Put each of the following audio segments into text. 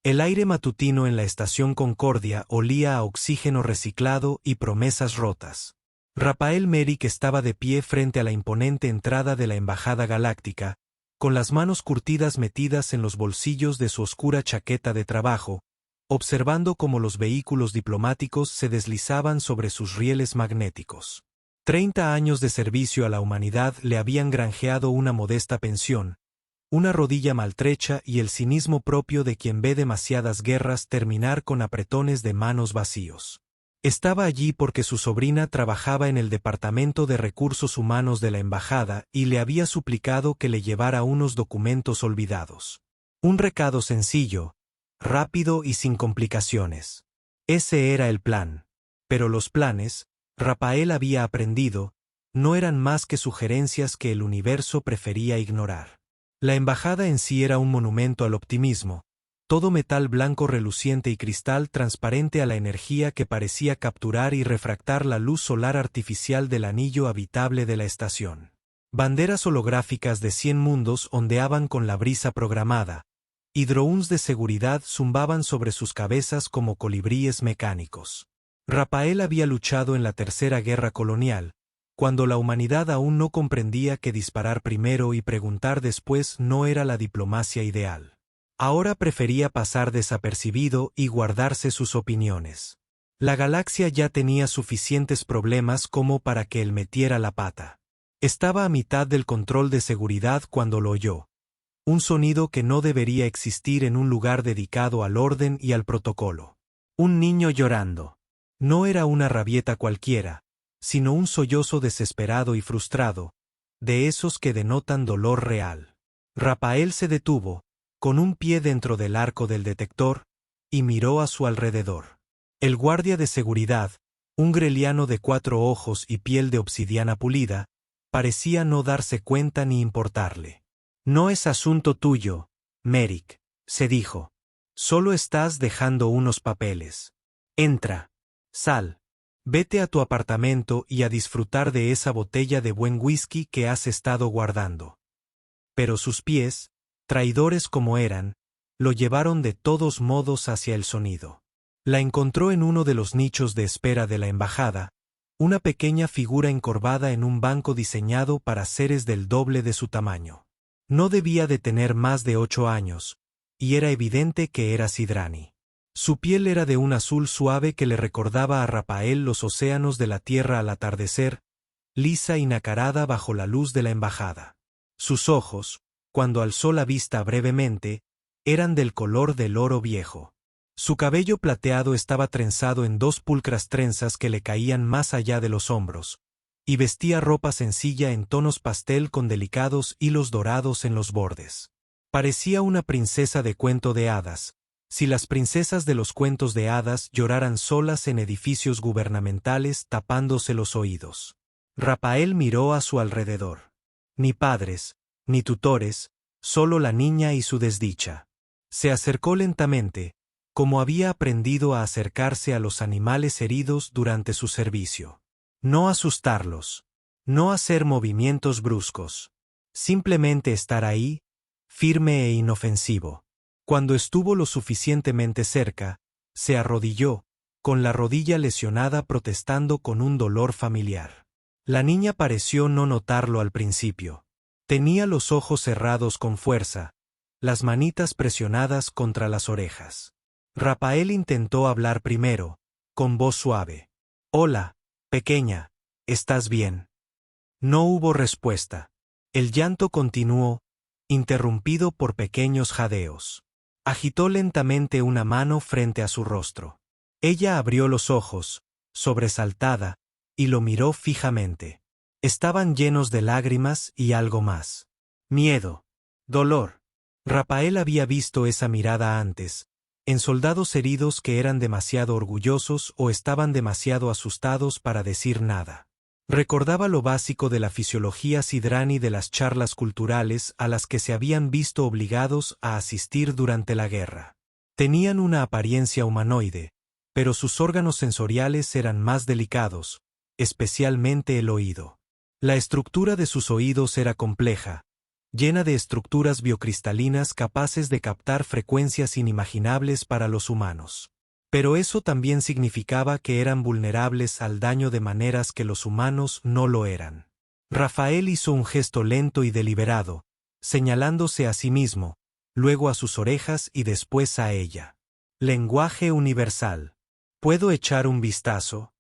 El aire matutino en la estación Concordia olía a oxígeno reciclado y promesas rotas. Rafael Merrick estaba de pie frente a la imponente entrada de la Embajada Galáctica, con las manos curtidas metidas en los bolsillos de su oscura chaqueta de trabajo, observando cómo los vehículos diplomáticos se deslizaban sobre sus rieles magnéticos. 30 años de servicio a la humanidad le habían granjeado una modesta pensión, una rodilla maltrecha y el cinismo propio de quien ve demasiadas guerras terminar con apretones de manos vacíos. Estaba allí porque su sobrina trabajaba en el Departamento de Recursos Humanos de la Embajada y le había suplicado que le llevara unos documentos olvidados. Un recado sencillo, rápido y sin complicaciones. Ese era el plan. Pero los planes, Rafael había aprendido, no eran más que sugerencias que el universo prefería ignorar. La embajada en sí era un monumento al optimismo, todo metal blanco reluciente y cristal transparente a la energía que parecía capturar y refractar la luz solar artificial del anillo habitable de la estación. Banderas holográficas de 100 mundos ondeaban con la brisa programada, y drones de seguridad zumbaban sobre sus cabezas como colibríes mecánicos. Rafael había luchado en la Tercera Guerra Colonial, cuando la humanidad aún no comprendía que disparar primero y preguntar después no era la diplomacia ideal. Ahora prefería pasar desapercibido y guardarse sus opiniones. La galaxia ya tenía suficientes problemas como para que él metiera la pata. Estaba a mitad del control de seguridad cuando lo oyó. Un sonido que no debería existir en un lugar dedicado al orden y al protocolo. Un niño llorando. No era una rabieta cualquiera, sino un sollozo desesperado y frustrado, de esos que denotan dolor real. Rafael se detuvo, con un pie dentro del arco del detector, y miró a su alrededor. El guardia de seguridad, un greliano de 4 ojos y piel de obsidiana pulida, parecía no darse cuenta ni importarle. No es asunto tuyo, Merrick, se dijo. Solo estás dejando unos papeles. Entra. Sal. Vete a tu apartamento y a disfrutar de esa botella de buen whisky que has estado guardando. Pero sus pies, traidores como eran, lo llevaron de todos modos hacia el sonido. La encontró en uno de los nichos de espera de la embajada, una pequeña figura encorvada en un banco diseñado para seres del doble de su tamaño. No debía de tener más de 8 años, y era evidente que era Sidrani. Su piel era de un azul suave que le recordaba a Rafael los océanos de la tierra al atardecer, lisa y nacarada bajo la luz de la embajada. Sus ojos, cuando alzó la vista brevemente, eran del color del oro viejo. Su cabello plateado estaba trenzado en 2 pulcras trenzas que le caían más allá de los hombros, y vestía ropa sencilla en tonos pastel con delicados hilos dorados en los bordes. Parecía una princesa de cuento de hadas, si las princesas de los cuentos de hadas lloraran solas en edificios gubernamentales tapándose los oídos. Rafael miró a su alrededor. Ni padres, ni tutores, solo la niña y su desdicha. Se acercó lentamente, como había aprendido a acercarse a los animales heridos durante su servicio. No asustarlos, no hacer movimientos bruscos. Simplemente estar ahí, firme e inofensivo. Cuando estuvo lo suficientemente cerca, se arrodilló, con la rodilla lesionada protestando con un dolor familiar. La niña pareció no notarlo al principio. Tenía los ojos cerrados con fuerza, las manitas presionadas contra las orejas. Rafael intentó hablar primero, con voz suave. «Hola, pequeña, ¿estás bien?» No hubo respuesta. El llanto continuó, interrumpido por pequeños jadeos. Agitó lentamente una mano frente a su rostro. Ella abrió los ojos, sobresaltada, y lo miró fijamente. Estaban llenos de lágrimas y algo más. Miedo. Dolor. Rafael había visto esa mirada antes, en soldados heridos que eran demasiado orgullosos o estaban demasiado asustados para decir nada. Recordaba lo básico de la fisiología Sidrani de las charlas culturales a las que se habían visto obligados a asistir durante la guerra. Tenían una apariencia humanoide, pero sus órganos sensoriales eran más delicados, especialmente el oído. La estructura de sus oídos era compleja, llena de estructuras biocristalinas capaces de captar frecuencias inimaginables para los humanos. Pero eso también significaba que eran vulnerables al daño de maneras que los humanos no lo eran. Rafael hizo un gesto lento y deliberado, señalándose a sí mismo, luego a sus orejas y después a ella. Lenguaje universal. ¿Puedo echar un vistazo?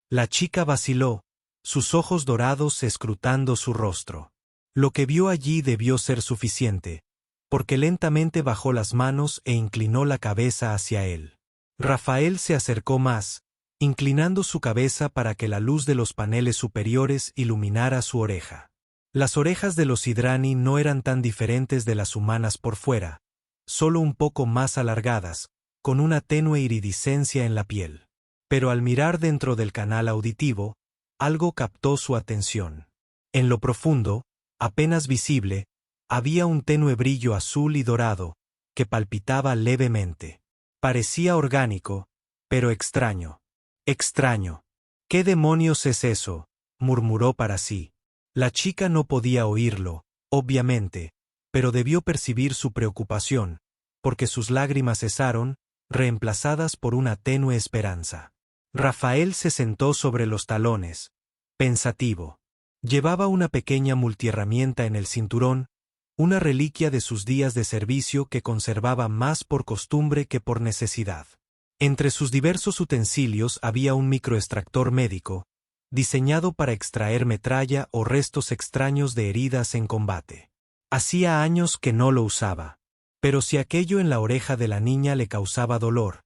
La chica vaciló, sus ojos dorados escrutando su rostro. Lo que vio allí debió ser suficiente, porque lentamente bajó las manos e inclinó la cabeza hacia él. Rafael se acercó más, inclinando su cabeza para que la luz de los paneles superiores iluminara su oreja. Las orejas de los Hidrani no eran tan diferentes de las humanas por fuera, solo un poco más alargadas, con una tenue iridiscencia en la piel. Pero al mirar dentro del canal auditivo, algo captó su atención. En lo profundo, apenas visible, había un tenue brillo azul y dorado, que palpitaba levemente. Parecía orgánico, pero extraño. Extraño. ¿Qué demonios es eso?, murmuró para sí. La chica no podía oírlo, obviamente, pero debió percibir su preocupación, porque sus lágrimas cesaron, reemplazadas por una tenue esperanza. Rafael se sentó sobre los talones, pensativo. Llevaba una pequeña multiherramienta en el cinturón, una reliquia de sus días de servicio que conservaba más por costumbre que por necesidad. Entre sus diversos utensilios había un microextractor médico, diseñado para extraer metralla o restos extraños de heridas en combate. Hacía años que no lo usaba, pero si aquello en la oreja de la niña le causaba dolor,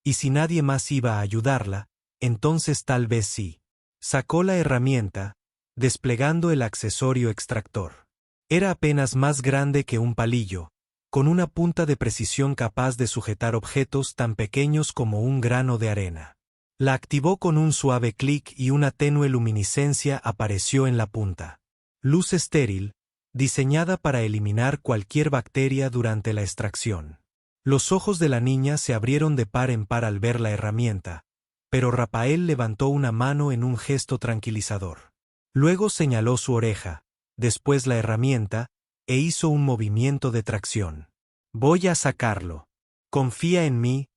y si nadie más iba a ayudarla, entonces tal vez sí. Sacó la herramienta, desplegando el accesorio extractor. Era apenas más grande que un palillo, con una punta de precisión capaz de sujetar objetos tan pequeños como un grano de arena. La activó con un suave clic y una tenue luminiscencia apareció en la punta. Luz estéril, diseñada para eliminar cualquier bacteria durante la extracción. Los ojos de la niña se abrieron de par en par al ver la herramienta, pero Rafael levantó una mano en un gesto tranquilizador. Luego señaló su oreja, después la herramienta, e hizo un movimiento de tracción. Voy a sacarlo. Confía en mí,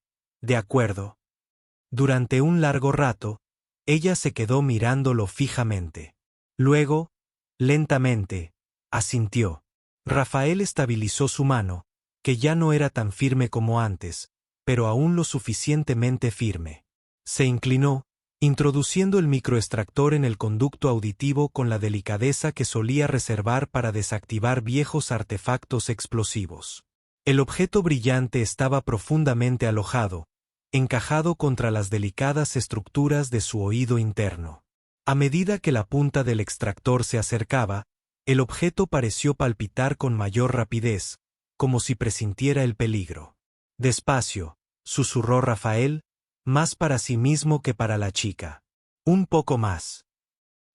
de acuerdo. Durante un largo rato, ella se quedó mirándolo fijamente. Luego, lentamente, asintió. Rafael estabilizó su mano, que ya no era tan firme como antes, pero aún lo suficientemente firme. Se inclinó, introduciendo el microextractor en el conducto auditivo con la delicadeza que solía reservar para desactivar viejos artefactos explosivos. El objeto brillante estaba profundamente alojado, encajado contra las delicadas estructuras de su oído interno. A medida que la punta del extractor se acercaba, el objeto pareció palpitar con mayor rapidez, como si presintiera el peligro. Despacio, susurró Rafael, más para sí mismo que para la chica. Un poco más.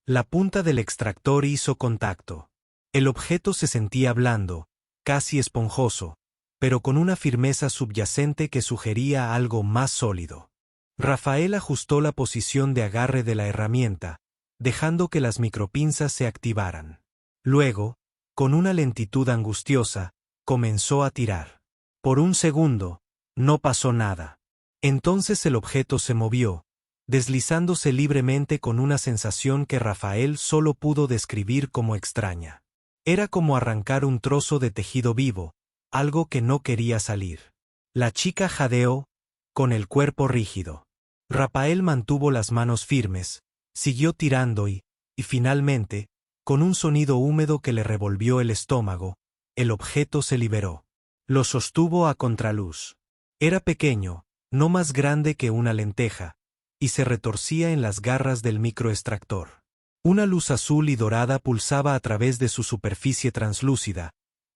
La punta del extractor hizo contacto. El objeto se sentía blando, casi esponjoso, pero con una firmeza subyacente que sugería algo más sólido. Rafael ajustó la posición de agarre de la herramienta, dejando que las micropinzas se activaran. Luego, con una lentitud angustiosa, comenzó a tirar. Por un segundo, no pasó nada. Entonces el objeto se movió, deslizándose libremente con una sensación que Rafael solo pudo describir como extraña. Era como arrancar un trozo de tejido vivo, algo que no quería salir. La chica jadeó, con el cuerpo rígido. Rafael mantuvo las manos firmes, siguió tirando y finalmente, con un sonido húmedo que le revolvió el estómago, el objeto se liberó. Lo sostuvo a contraluz. Era pequeño, no más grande que una lenteja, y se retorcía en las garras del microextractor. Una luz azul y dorada pulsaba a través de su superficie translúcida,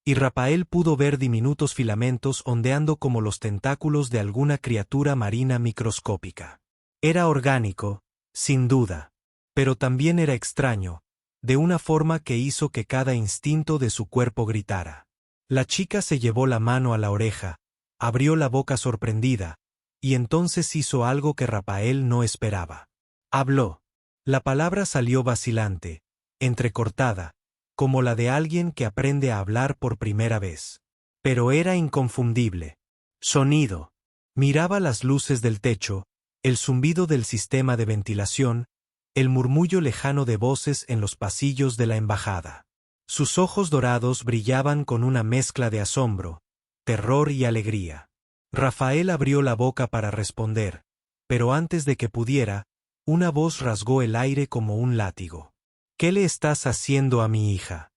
y Rafael pudo ver diminutos filamentos ondeando como los tentáculos de alguna criatura marina microscópica. Era orgánico, sin duda, pero también era extraño, de una forma que hizo que cada instinto de su cuerpo gritara. La chica se llevó la mano a la oreja, abrió la boca sorprendida, y entonces hizo algo que Rafael no esperaba. Habló. La palabra salió vacilante, entrecortada, como la de alguien que aprende a hablar por primera vez. Pero era inconfundible. Sonido. Miraba las luces del techo, el zumbido del sistema de ventilación, el murmullo lejano de voces en los pasillos de la embajada. Sus ojos dorados brillaban con una mezcla de asombro, terror y alegría. Rafael abrió la boca para responder, pero antes de que pudiera, una voz rasgó el aire como un látigo. «¿Qué le estás haciendo a mi hija?».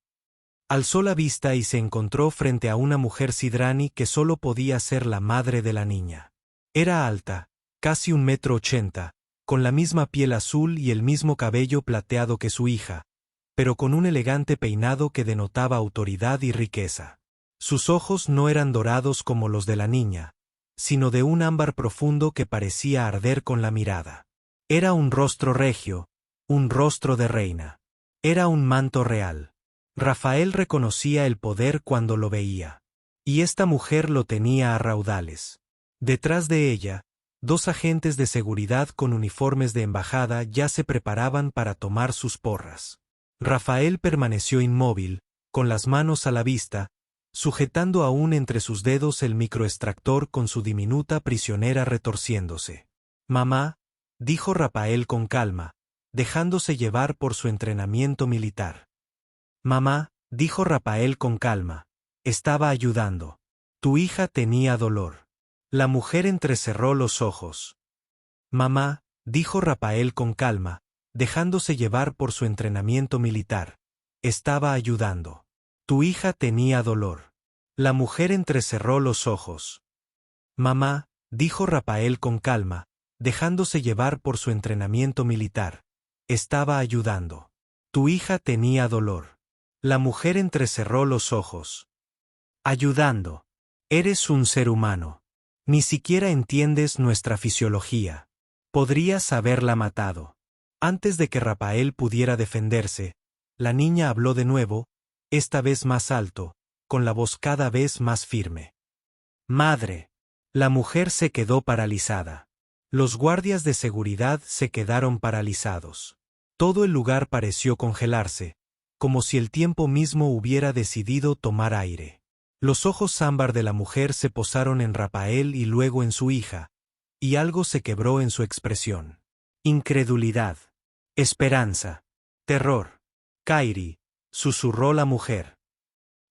Alzó la vista y se encontró frente a una mujer sidrani que solo podía ser la madre de la niña. Era alta, casi 1,80 m, con la misma piel azul y el mismo cabello plateado que su hija, pero con un elegante peinado que denotaba autoridad y riqueza. Sus ojos no eran dorados como los de la niña, sino de un ámbar profundo que parecía arder con la mirada. Era un rostro regio, un rostro de reina. Era un manto real. Rafael reconocía el poder cuando lo veía. Y esta mujer lo tenía a raudales. Detrás de ella, 2 agentes de seguridad con uniformes de embajada ya se preparaban para tomar sus porras. Rafael permaneció inmóvil, con las manos a la vista, sujetando aún entre sus dedos el microextractor con su diminuta prisionera retorciéndose. «Mamá», dijo Rafael con calma, dejándose llevar por su entrenamiento militar. «Mamá», dijo Rafael con calma, «estaba ayudando. Tu hija tenía dolor». La mujer entrecerró los ojos. «Mamá», dijo Rafael con calma, dejándose llevar por su entrenamiento militar, «estaba ayudando. Tu hija tenía dolor». La mujer entrecerró los ojos. «Mamá», dijo Rafael con calma, dejándose llevar por su entrenamiento militar, «estaba ayudando. Tu hija tenía dolor». La mujer entrecerró los ojos. «Ayudando. Eres un ser humano. Ni siquiera entiendes nuestra fisiología. Podrías haberla matado». Antes de que Rafael pudiera defenderse, la niña habló de nuevo, esta vez más alto, con la voz cada vez más firme. «Madre». La mujer se quedó paralizada. Los guardias de seguridad se quedaron paralizados. Todo el lugar pareció congelarse, como si el tiempo mismo hubiera decidido tomar aire. Los ojos ámbar de la mujer se posaron en Rafael y luego en su hija, y algo se quebró en su expresión. Incredulidad, esperanza, terror. «Kairi», susurró la mujer.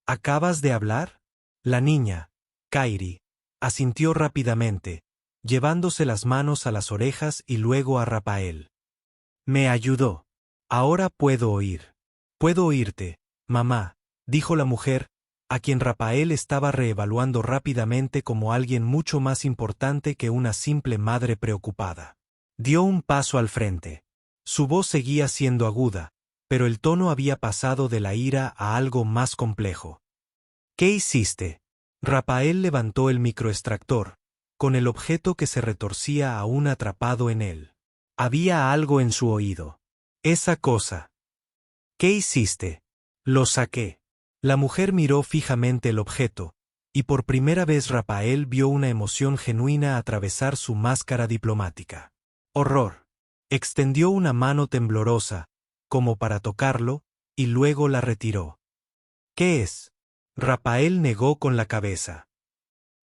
«¿Acabas de hablar?». La niña, Kairi, asintió rápidamente, llevándose las manos a las orejas y luego a Rafael. «Me ayudó. Ahora puedo oír». «Puedo oírte, mamá», dijo la mujer, a quien Rafael estaba reevaluando rápidamente como alguien mucho más importante que una simple madre preocupada. Dio un paso al frente. Su voz seguía siendo aguda, pero el tono había pasado de la ira a algo más complejo. «¿Qué hiciste?». Rafael levantó el microextractor, con el objeto que se retorcía aún atrapado en él. Había algo en su oído. «Esa cosa». «¿Qué hiciste?». «Lo saqué». La mujer miró fijamente el objeto, y por primera vez Rafael vio una emoción genuina atravesar su máscara diplomática. Horror. Extendió una mano temblorosa, como para tocarlo, y luego la retiró. «¿Qué es?». Rafael negó con la cabeza.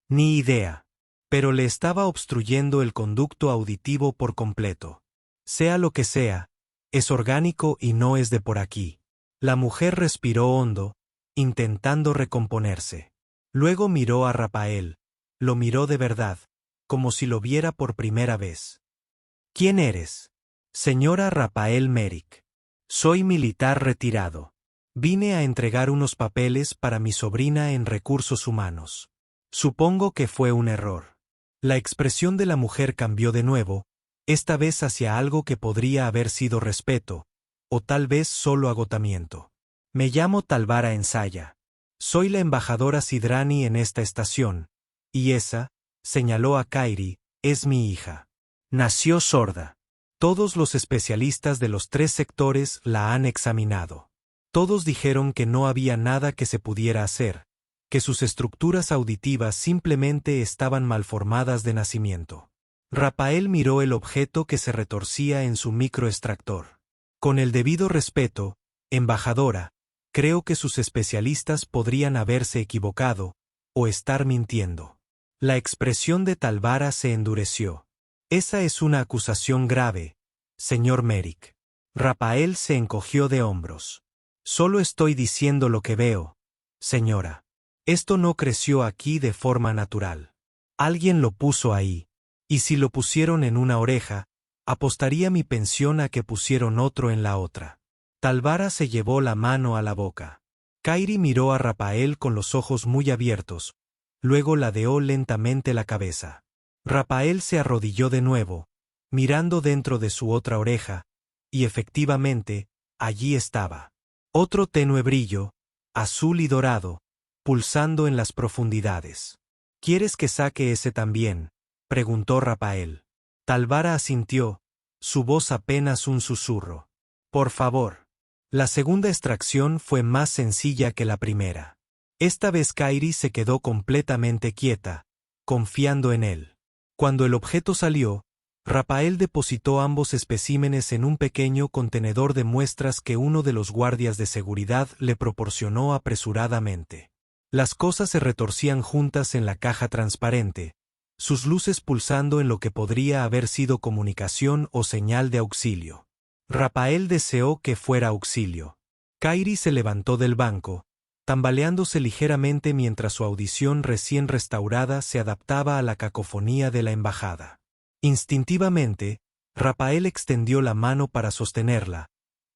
«Ni idea». Pero le estaba obstruyendo el conducto auditivo por completo. «Sea lo que sea, es orgánico y no es de por aquí». La mujer respiró hondo, intentando recomponerse. Luego miró a Rafael. Lo miró de verdad, como si lo viera por primera vez. «¿Quién eres?». «Señora Rafael Merrick. Soy militar retirado. Vine a entregar unos papeles para mi sobrina en recursos humanos. Supongo que fue un error». La expresión de la mujer cambió de nuevo, esta vez hacia algo que podría haber sido respeto, o tal vez solo agotamiento. «Me llamo Talvara Ensaya. Soy la embajadora sidrani en esta estación, y esa», señaló a Kairi, «es mi hija. Nació sorda. Todos los especialistas de los 3 sectores la han examinado. Todos dijeron que no había nada que se pudiera hacer, que sus estructuras auditivas simplemente estaban malformadas de nacimiento». Rafael miró el objeto que se retorcía en su microextractor. «Con el debido respeto, embajadora», Creo que sus especialistas podrían haberse equivocado, o estar mintiendo. La expresión de Talvara se endureció. Esa es una acusación grave, señor Merrick. Rapael se encogió de hombros. Solo estoy diciendo lo que veo, señora. Esto no creció aquí de forma natural. Alguien lo puso ahí. Y si lo pusieron en una oreja, apostaría mi pensión a que pusieron otro en la otra. Talvara se llevó la mano a la boca. Kairi miró a Rapael con los ojos muy abiertos, luego ladeó lentamente la cabeza. Rapael se arrodilló de nuevo, mirando dentro de su otra oreja, y efectivamente, allí estaba. Otro tenue brillo, azul y dorado, pulsando en las profundidades. ¿Quieres que saque ese también?, preguntó Rapael. Talvara asintió, su voz apenas un susurro. Por favor. La segunda extracción fue más sencilla que la primera. Esta vez Kairi se quedó completamente quieta, confiando en él. Cuando el objeto salió, Rapael depositó ambos especímenes en un pequeño contenedor de muestras que uno de los guardias de seguridad le proporcionó apresuradamente. Las cosas se retorcían juntas en la caja transparente, sus luces pulsando en lo que podría haber sido comunicación o señal de auxilio. Rapael deseó que fuera auxilio. Kairi se levantó del banco, tambaleándose ligeramente mientras su audición recién restaurada se adaptaba a la cacofonía de la embajada. Instintivamente, Rapael extendió la mano para sostenerla,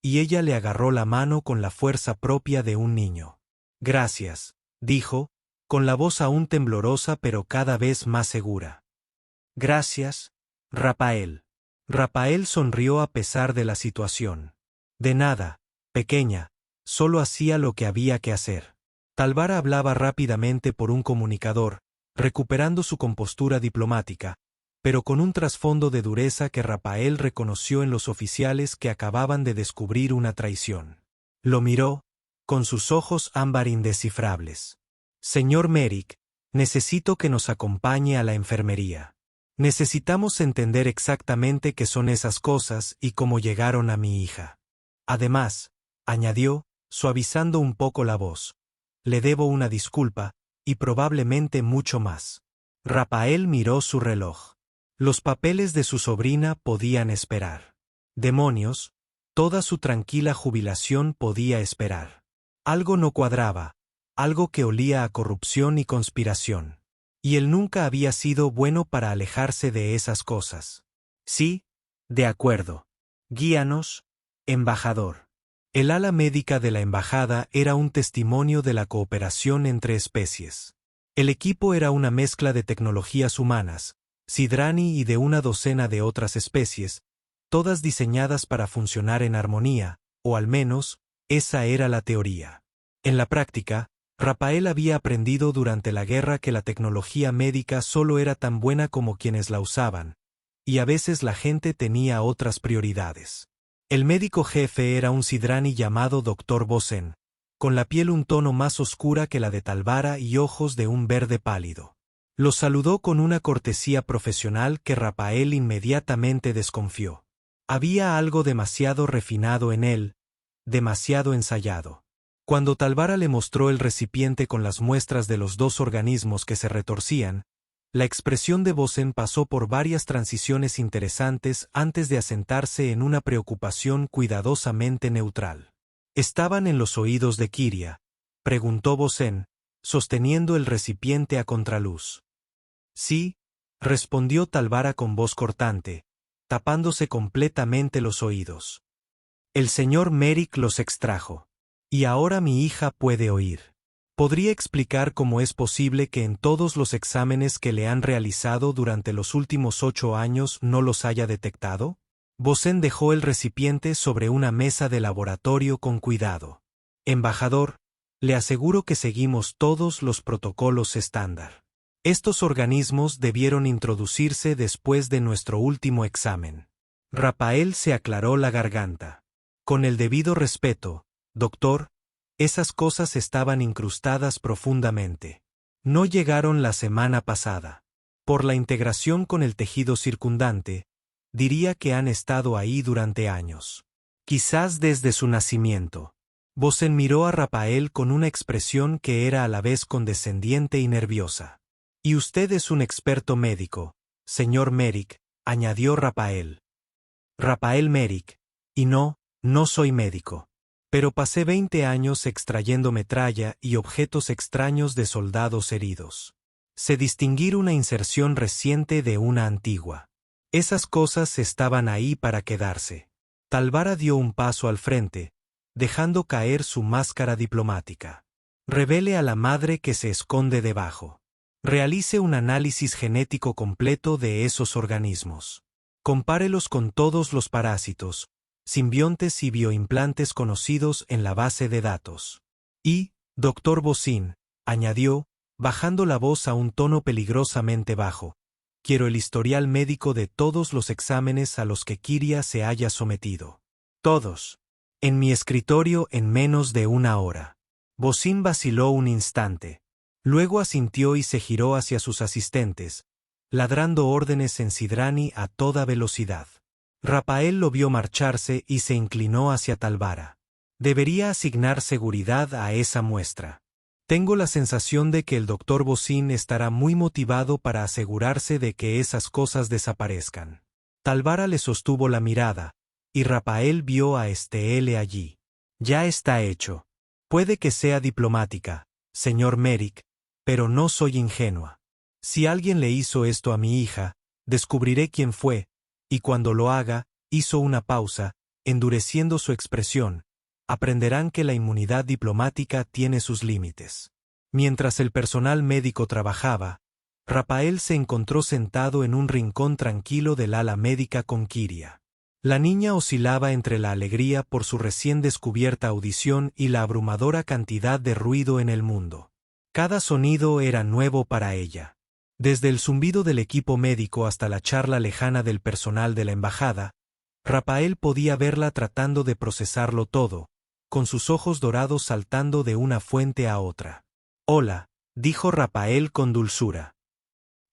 y ella le agarró la mano con la fuerza propia de un niño. Gracias, dijo, con la voz aún temblorosa pero cada vez más segura. Gracias, Rapael. Rapael sonrió a pesar de la situación. De nada, pequeña, solo hacía lo que había que hacer. Talvara hablaba rápidamente por un comunicador, recuperando su compostura diplomática, pero con un trasfondo de dureza que Rapael reconoció en los oficiales que acababan de descubrir una traición. Lo miró, con sus ojos ámbar indescifrables. Señor Merrick, necesito que nos acompañe a la enfermería. Necesitamos entender exactamente qué son esas cosas y cómo llegaron a mi hija. Además, añadió, suavizando un poco la voz, le debo una disculpa, y probablemente mucho más. Rapael miró su reloj. Los papeles de su sobrina podían esperar. Demonios, toda su tranquila jubilación podía esperar. Algo no cuadraba, algo que olía a corrupción y conspiración. Y él nunca había sido bueno para alejarse de esas cosas. Sí, de acuerdo. Guíanos, embajador. El ala médica de la embajada era un testimonio de la cooperación entre especies. El equipo era una mezcla de tecnologías humanas, Sidrani y de una docena de otras especies, todas diseñadas para funcionar en armonía, o al menos, esa era la teoría. En la práctica, Rapael había aprendido durante la guerra que la tecnología médica solo era tan buena como quienes la usaban, y a veces la gente tenía otras prioridades. El médico jefe era un Sidrani llamado Dr. Bosen, con la piel un tono más oscura que la de Talvara y ojos de un verde pálido. Lo saludó con una cortesía profesional que Rapael inmediatamente desconfió. Había algo demasiado refinado en él, demasiado ensayado. Cuando Talvara le mostró el recipiente con las muestras de los dos organismos que se retorcían, la expresión de Bosen pasó por varias transiciones interesantes antes de asentarse en una preocupación cuidadosamente neutral. ¿Estaban en los oídos de Kiria?, preguntó Bosen, sosteniendo el recipiente a contraluz. Sí, respondió Talvara con voz cortante, tapándose completamente los oídos. El señor Merrick los extrajo. Y ahora mi hija puede oír. ¿Podría explicar cómo es posible que en todos los exámenes que le han realizado durante los últimos 8 años no los haya detectado? Bosen dejó el recipiente sobre una mesa de laboratorio con cuidado. Embajador, le aseguro que seguimos todos los protocolos estándar. Estos organismos debieron introducirse después de nuestro último examen. Rapael se aclaró la garganta. Con el debido respeto, doctor, esas cosas estaban incrustadas profundamente. No llegaron la semana pasada. Por la integración con el tejido circundante, diría que han estado ahí durante años. Quizás desde su nacimiento. Bosen miró a Rapael con una expresión que era a la vez condescendiente y nerviosa. Y usted es un experto médico, señor Merrick, añadió Rapael. Rapael Merrick. Y no soy médico. Pero pasé 20 años extrayendo metralla y objetos extraños de soldados heridos. Sé distinguir una inserción reciente de una antigua. Esas cosas estaban ahí para quedarse. Talvara dio un paso al frente, dejando caer su máscara diplomática. Revele a la madre que se esconde debajo. Realice un análisis genético completo de esos organismos. Compárelos con todos los parásitos, simbiontes y bioimplantes conocidos en la base de datos. Y, doctor Bosin, añadió, bajando la voz a un tono peligrosamente bajo, quiero el historial médico de todos los exámenes a los que Kiria se haya sometido. Todos. En mi escritorio en menos de una hora. Bosin vaciló un instante. Luego asintió y se giró hacia sus asistentes, ladrando órdenes en sidrani a toda velocidad. Rapael lo vio marcharse y se inclinó hacia Talvara. Debería asignar seguridad a esa muestra. Tengo la sensación de que el doctor Bosin estará muy motivado para asegurarse de que esas cosas desaparezcan. Talvara le sostuvo la mirada, y Rapael vio a Estelle allí. Ya está hecho. Puede que sea diplomática, señor Merrick, pero no soy ingenua. Si alguien le hizo esto a mi hija, descubriré quién fue, y cuando lo haga, hizo una pausa, endureciendo su expresión, aprenderán que la inmunidad diplomática tiene sus límites. Mientras el personal médico trabajaba, Rapael se encontró sentado en un rincón tranquilo del ala médica con Kiria. La niña oscilaba entre la alegría por su recién descubierta audición y la abrumadora cantidad de ruido en el mundo. Cada sonido era nuevo para ella. Desde el zumbido del equipo médico hasta la charla lejana del personal de la embajada, Rapael podía verla tratando de procesarlo todo, con sus ojos dorados saltando de una fuente a otra. «Hola», dijo Rapael con dulzura.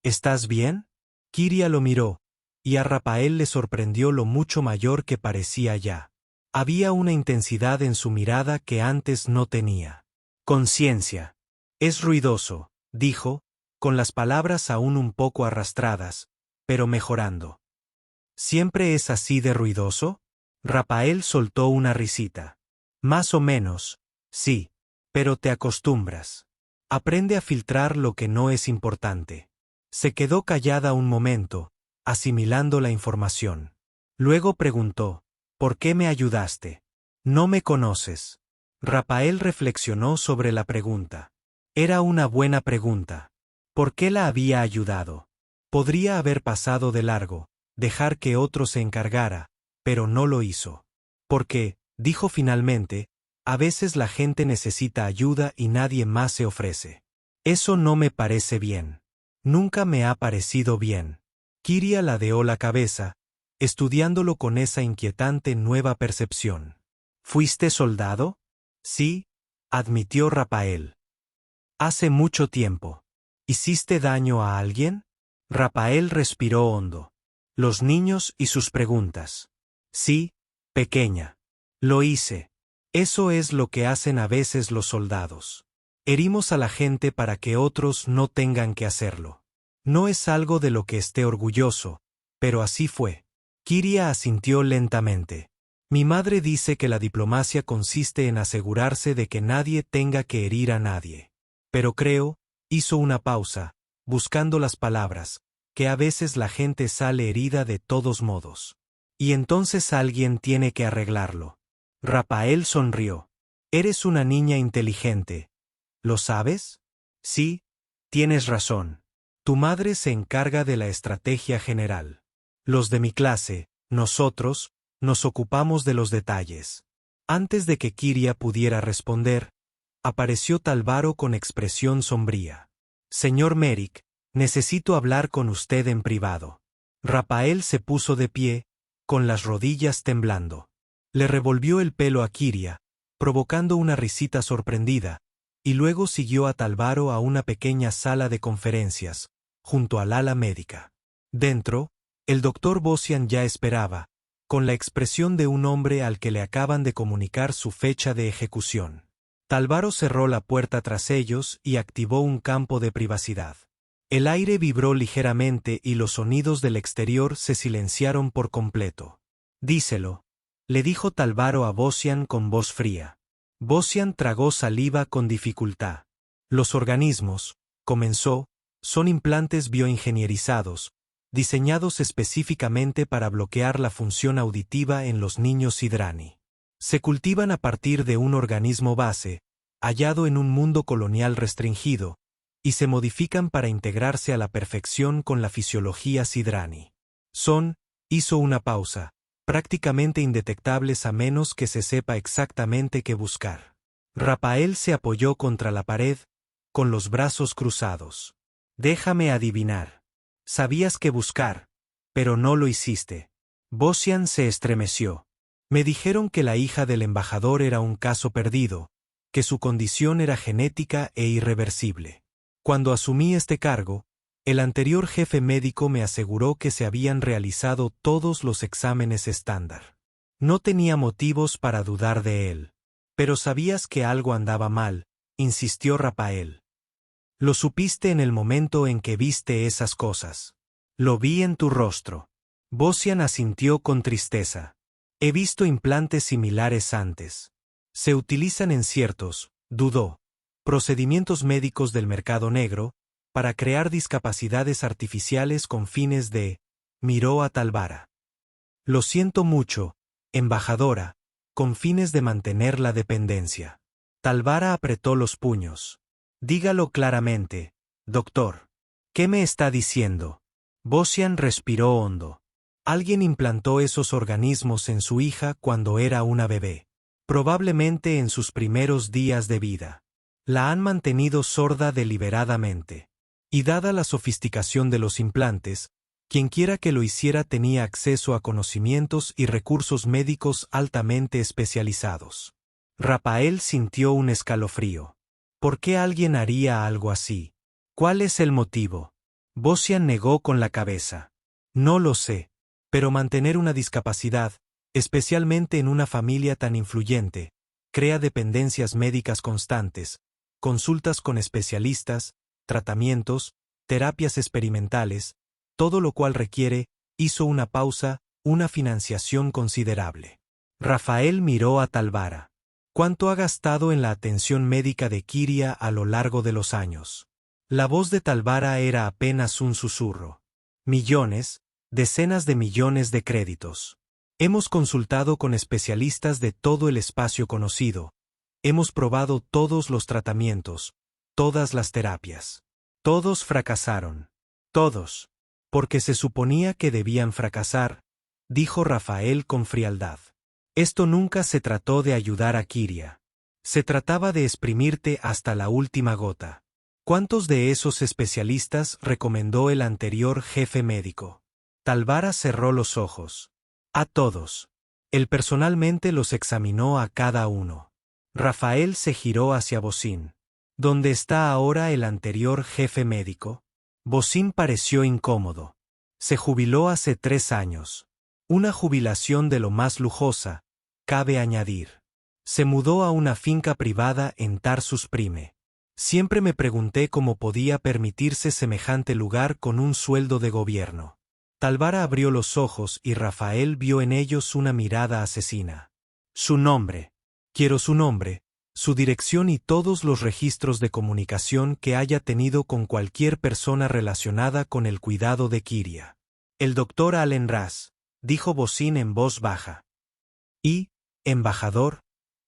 «¿Estás bien?» Kiria lo miró, y a Rapael le sorprendió lo mucho mayor que parecía ya. Había una intensidad en su mirada que antes no tenía. «Conciencia. Es ruidoso», dijo, con las palabras aún un poco arrastradas, pero mejorando. ¿Siempre es así de ruidoso? Rapael soltó una risita. Más o menos, sí, pero te acostumbras. Aprende a filtrar lo que no es importante. Se quedó callada un momento, asimilando la información. Luego preguntó, ¿por qué me ayudaste? No me conoces. Rapael reflexionó sobre la pregunta. Era una buena pregunta. ¿Por qué la había ayudado? Podría haber pasado de largo, dejar que otro se encargara, pero no lo hizo. Porque, dijo finalmente, a veces la gente necesita ayuda y nadie más se ofrece. Eso no me parece bien. Nunca me ha parecido bien. Kiria ladeó la cabeza, estudiándolo con esa inquietante nueva percepción. ¿Fuiste soldado? Sí, admitió Rapael. Hace mucho tiempo. ¿Hiciste daño a alguien? Rapael respiró hondo. Los niños y sus preguntas. Sí, pequeña. Lo hice. Eso es lo que hacen a veces los soldados. Herimos a la gente para que otros no tengan que hacerlo. No es algo de lo que esté orgulloso, pero así fue. Kiria asintió lentamente. Mi madre dice que la diplomacia consiste en asegurarse de que nadie tenga que herir a nadie. Pero creo, hizo una pausa, buscando las palabras, que a veces la gente sale herida de todos modos. Y entonces alguien tiene que arreglarlo. Rapael sonrió. Eres una niña inteligente. ¿Lo sabes? Sí, tienes razón. Tu madre se encarga de la estrategia general. Los de mi clase, nosotros, nos ocupamos de los detalles. Antes de que Kiria pudiera responder, apareció Talvaro con expresión sombría. Señor Merrick, necesito hablar con usted en privado. Rapael se puso de pie, con las rodillas temblando. Le revolvió el pelo a Kiria, provocando una risita sorprendida, y luego siguió a Talvaro a una pequeña sala de conferencias, junto al ala médica. Dentro, el doctor Bosian ya esperaba, con la expresión de un hombre al que le acaban de comunicar su fecha de ejecución. Talvaro cerró la puerta tras ellos y activó un campo de privacidad. El aire vibró ligeramente y los sonidos del exterior se silenciaron por completo. «Díselo», le dijo Talvaro a Bosian con voz fría. Bosian tragó saliva con dificultad. «Los organismos», comenzó, «son implantes bioingenierizados, diseñados específicamente para bloquear la función auditiva en los niños Sidrani. Se cultivan a partir de un organismo base, hallado en un mundo colonial restringido, y se modifican para integrarse a la perfección con la fisiología Sidrani. Son», hizo una pausa, «prácticamente indetectables a menos que se sepa exactamente qué buscar». Rapael se apoyó contra la pared, con los brazos cruzados. «Déjame adivinar. Sabías qué buscar, pero no lo hiciste». Bosian se estremeció. «Me dijeron que la hija del embajador era un caso perdido, que su condición era genética e irreversible. Cuando asumí este cargo, el anterior jefe médico me aseguró que se habían realizado todos los exámenes estándar. No tenía motivos para dudar de él. Pero sabías que algo andaba mal», insistió Rapael. «Lo supiste en el momento en que viste esas cosas. Lo vi en tu rostro». Bosian asintió con tristeza. «He visto implantes similares antes. Se utilizan en ciertos», dudó, «procedimientos médicos del mercado negro, para crear discapacidades artificiales con fines de…». Miró a Talvara. «Lo siento mucho, embajadora, con fines de mantener la dependencia». Talvara apretó los puños. «Dígalo claramente, doctor. ¿Qué me está diciendo?». Bosian respiró hondo. «Alguien implantó esos organismos en su hija cuando era una bebé. Probablemente en sus primeros días de vida. La han mantenido sorda deliberadamente. Y dada la sofisticación de los implantes, quienquiera que lo hiciera tenía acceso a conocimientos y recursos médicos altamente especializados». Rapael sintió un escalofrío. «¿Por qué alguien haría algo así? ¿Cuál es el motivo?». Bosian negó con la cabeza. «No lo sé. Pero mantener una discapacidad, especialmente en una familia tan influyente, crea dependencias médicas constantes, consultas con especialistas, tratamientos, terapias experimentales, todo lo cual requiere», hizo una pausa, «una financiación considerable». Rafael miró a Talvara. «¿Cuánto ha gastado en la atención médica de Kiria a lo largo de los años?». La voz de Talvara era apenas un susurro. «Millones, decenas de millones de créditos. Hemos consultado con especialistas de todo el espacio conocido. Hemos probado todos los tratamientos, todas las terapias. Todos fracasaron. Todos. Porque se suponía que debían fracasar», dijo Rafael con frialdad. «Esto nunca se trató de ayudar a Kiria. Se trataba de exprimirte hasta la última gota». «¿Cuántos de esos especialistas recomendó el anterior jefe médico?». Talvara cerró los ojos. «A todos. Él personalmente los examinó a cada uno». Rafael se giró hacia Bosín. «¿Dónde está ahora el anterior jefe médico?». Bosín pareció incómodo. «Se jubiló hace 3 años. Una jubilación de lo más lujosa, cabe añadir. Se mudó a una finca privada en Tarsus Prime. Siempre me pregunté cómo podía permitirse semejante lugar con un sueldo de gobierno». Talvara abrió los ojos y Rafael vio en ellos una mirada asesina. «Su nombre. Quiero su nombre, su dirección y todos los registros de comunicación que haya tenido con cualquier persona relacionada con el cuidado de Kiria». «El doctor Allen Ras», dijo Bosín en voz baja. «Y, embajador,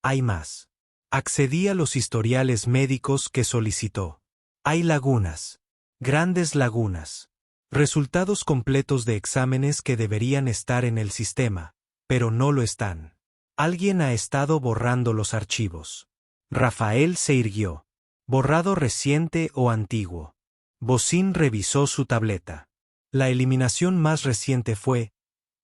hay más. Accedí a los historiales médicos que solicitó. Hay lagunas. Grandes lagunas. Resultados completos de exámenes que deberían estar en el sistema, pero no lo están. Alguien ha estado borrando los archivos». Rafael se irguió. «¿Borrado reciente o antiguo?». Bosín revisó su tableta. «La eliminación más reciente fue…».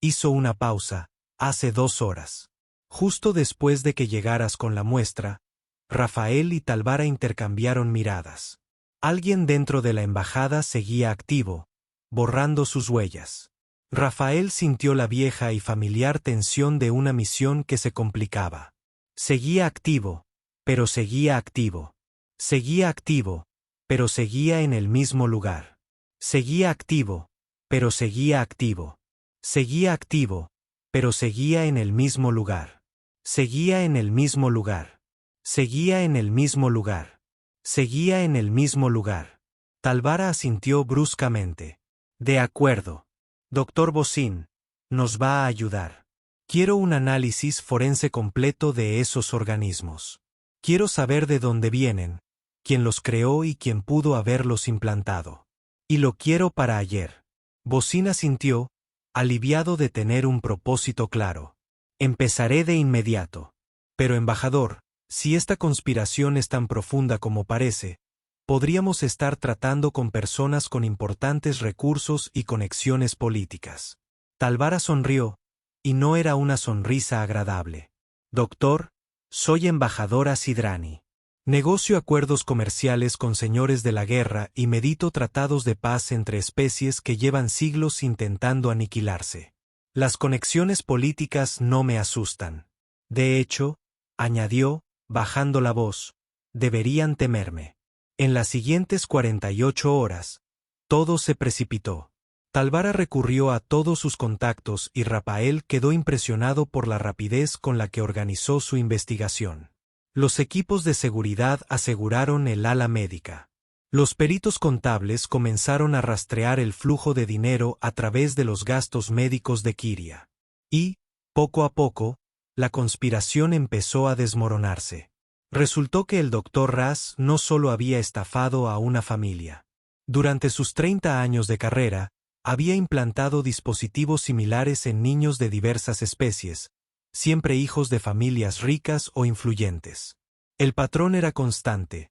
Hizo una pausa. «Hace 2 horas. Justo después de que llegaras con la muestra». Rafael y Talvara intercambiaron miradas. Alguien dentro de la embajada seguía activo, borrando sus huellas. Rafael sintió la vieja y familiar tensión de una misión que se complicaba. Seguía activo, pero seguía activo. Seguía activo, pero seguía en el mismo lugar. Seguía activo, pero seguía activo. Seguía activo, pero seguía en el mismo lugar. Seguía en el mismo lugar. Seguía en el mismo lugar. Seguía en el mismo lugar. Talvara asintió bruscamente. De acuerdo. Doctor Bocín, nos va a ayudar. Quiero un análisis forense completo de esos organismos. Quiero saber de dónde vienen, quién los creó y quién pudo haberlos implantado. Y lo quiero para ayer. Bocín asintió, aliviado de tener un propósito claro. Empezaré de inmediato. Pero, embajador, si esta conspiración es tan profunda como parece, podríamos estar tratando con personas con importantes recursos y conexiones políticas. Talvara sonrió, y no era una sonrisa agradable. Doctor, soy embajadora Sidrani. Negocio acuerdos comerciales con señores de la guerra y medito tratados de paz entre especies que llevan siglos intentando aniquilarse. Las conexiones políticas no me asustan. De hecho, añadió, bajando la voz, deberían temerme. En las siguientes 48 horas, todo se precipitó. Talvara recurrió a todos sus contactos y Rafael quedó impresionado por la rapidez con la que organizó su investigación. Los equipos de seguridad aseguraron el ala médica. Los peritos contables comenzaron a rastrear el flujo de dinero a través de los gastos médicos de Kiria. Y, poco a poco, la conspiración empezó a desmoronarse. Resultó que el Dr. Ras no solo había estafado a una familia. Durante sus 30 años de carrera, había implantado dispositivos similares en niños de diversas especies, siempre hijos de familias ricas o influyentes. El patrón era constante: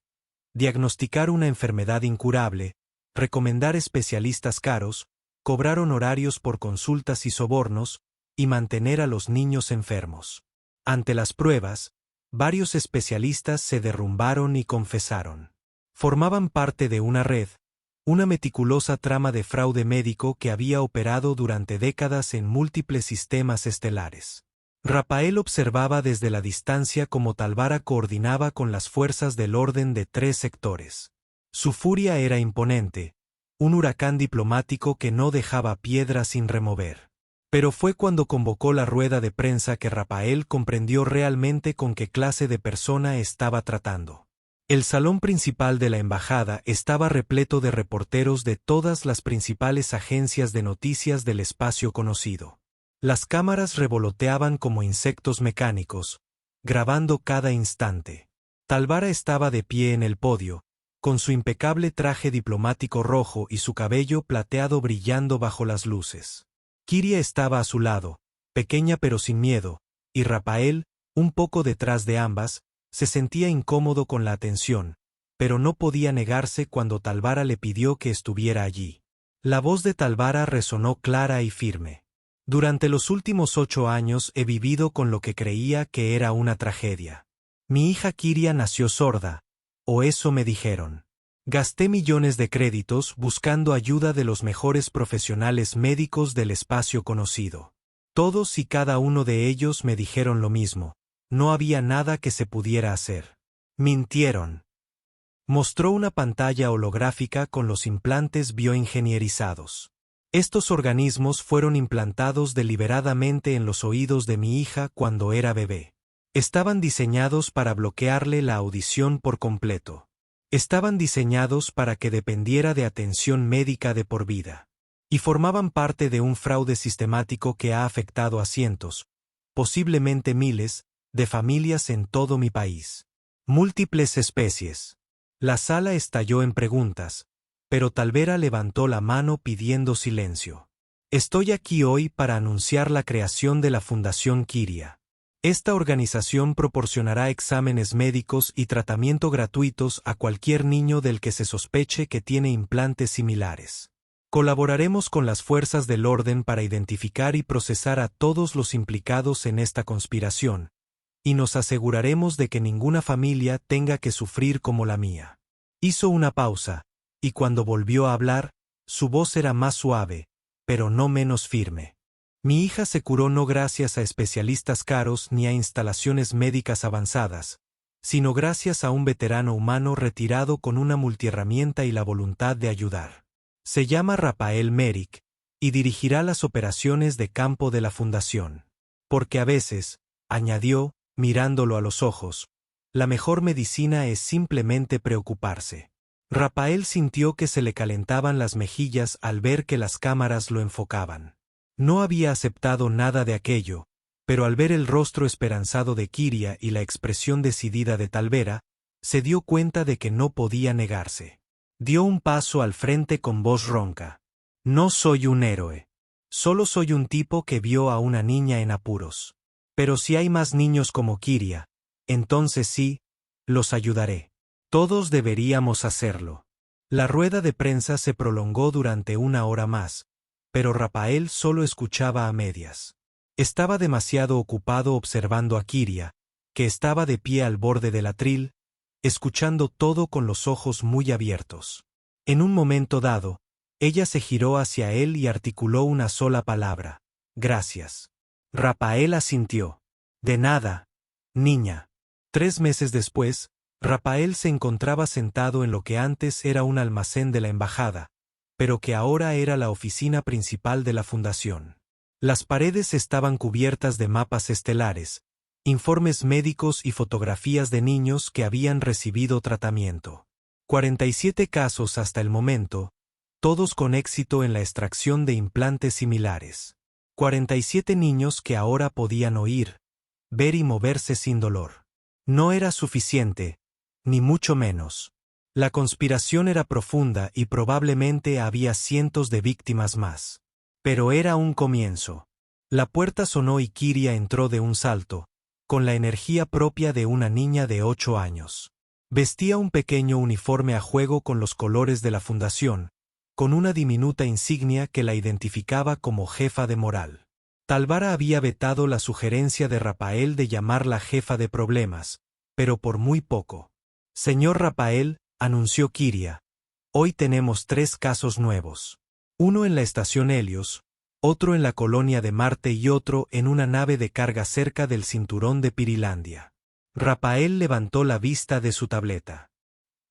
diagnosticar una enfermedad incurable, recomendar especialistas caros, cobrar honorarios por consultas y sobornos, y mantener a los niños enfermos. Ante las pruebas, varios especialistas se derrumbaron y confesaron. Formaban parte de una red, una meticulosa trama de fraude médico que había operado durante décadas en múltiples sistemas estelares. Rafael observaba desde la distancia cómo Talvara coordinaba con las fuerzas del orden de 3 sectores. Su furia era imponente, un huracán diplomático que no dejaba piedra sin remover. Pero fue cuando convocó la rueda de prensa que Rafael comprendió realmente con qué clase de persona estaba tratando. El salón principal de la embajada estaba repleto de reporteros de todas las principales agencias de noticias del espacio conocido. Las cámaras revoloteaban como insectos mecánicos, grabando cada instante. Talvara estaba de pie en el podio, con su impecable traje diplomático rojo y su cabello plateado brillando bajo las luces. Kiria estaba a su lado, pequeña pero sin miedo, y Rafael, un poco detrás de ambas, se sentía incómodo con la atención, pero no podía negarse cuando Talvara le pidió que estuviera allí. La voz de Talvara resonó clara y firme. Durante los últimos 8 años he vivido con lo que creía que era una tragedia. Mi hija Kiria nació sorda, o eso me dijeron. Gasté millones de créditos buscando ayuda de los mejores profesionales médicos del espacio conocido. Todos y cada uno de ellos me dijeron lo mismo: no había nada que se pudiera hacer. Mintieron. Mostró una pantalla holográfica con los implantes bioingenierizados. Estos organismos fueron implantados deliberadamente en los oídos de mi hija cuando era bebé. Estaban diseñados para bloquearle la audición por completo. Estaban diseñados para que dependiera de atención médica de por vida. Y formaban parte de un fraude sistemático que ha afectado a cientos, posiblemente miles, de familias en todo mi país. Múltiples especies. La sala estalló en preguntas, pero Talvara levantó la mano pidiendo silencio. Estoy aquí hoy para anunciar la creación de la Fundación Kiria. Esta organización proporcionará exámenes médicos y tratamiento gratuitos a cualquier niño del que se sospeche que tiene implantes similares. Colaboraremos con las fuerzas del orden para identificar y procesar a todos los implicados en esta conspiración, y nos aseguraremos de que ninguna familia tenga que sufrir como la mía. Hizo una pausa, y cuando volvió a hablar, su voz era más suave, pero no menos firme. Mi hija se curó no gracias a especialistas caros ni a instalaciones médicas avanzadas, sino gracias a un veterano humano retirado con una multiherramienta y la voluntad de ayudar. Se llama Rapael Merrick, y dirigirá las operaciones de campo de la Fundación. Porque a veces, añadió, mirándolo a los ojos, la mejor medicina es simplemente preocuparse. Rapael sintió que se le calentaban las mejillas al ver que las cámaras lo enfocaban. No había aceptado nada de aquello, pero al ver el rostro esperanzado de Kiria y la expresión decidida de Talvera, se dio cuenta de que no podía negarse. Dio un paso al frente con voz ronca. No soy un héroe. Solo soy un tipo que vio a una niña en apuros. Pero si hay más niños como Kiria, entonces sí, los ayudaré. Todos deberíamos hacerlo. La rueda de prensa se prolongó durante 1 hora más, pero Rapael solo escuchaba a medias. Estaba demasiado ocupado observando a Kiria, que estaba de pie al borde del atril, escuchando todo con los ojos muy abiertos. En un momento dado, ella se giró hacia él y articuló una sola palabra: gracias. Rapael asintió. De nada, niña. 3 meses después, Rapael se encontraba sentado en lo que antes era un almacén de la embajada, pero que ahora era la oficina principal de la fundación. Las paredes estaban cubiertas de mapas estelares, informes médicos y fotografías de niños que habían recibido tratamiento. 47 casos hasta el momento, todos con éxito en la extracción de implantes similares. 47 niños que ahora podían oír, ver y moverse sin dolor. No era suficiente, ni mucho menos. La conspiración era profunda y probablemente había cientos de víctimas más. Pero era un comienzo. La puerta sonó y Kiria entró de un salto, con la energía propia de una niña de 8 años. Vestía un pequeño uniforme a juego con los colores de la fundación, con una diminuta insignia que la identificaba como jefa de moral. Talvara había vetado la sugerencia de Rapael de llamarla jefa de problemas, pero por muy poco. Señor Rapael, anunció Kiria, hoy tenemos 3 casos nuevos. Uno en la estación Helios, otro en la colonia de Marte y otro en una nave de carga cerca del cinturón de Pirilandia. Rapael levantó la vista de su tableta.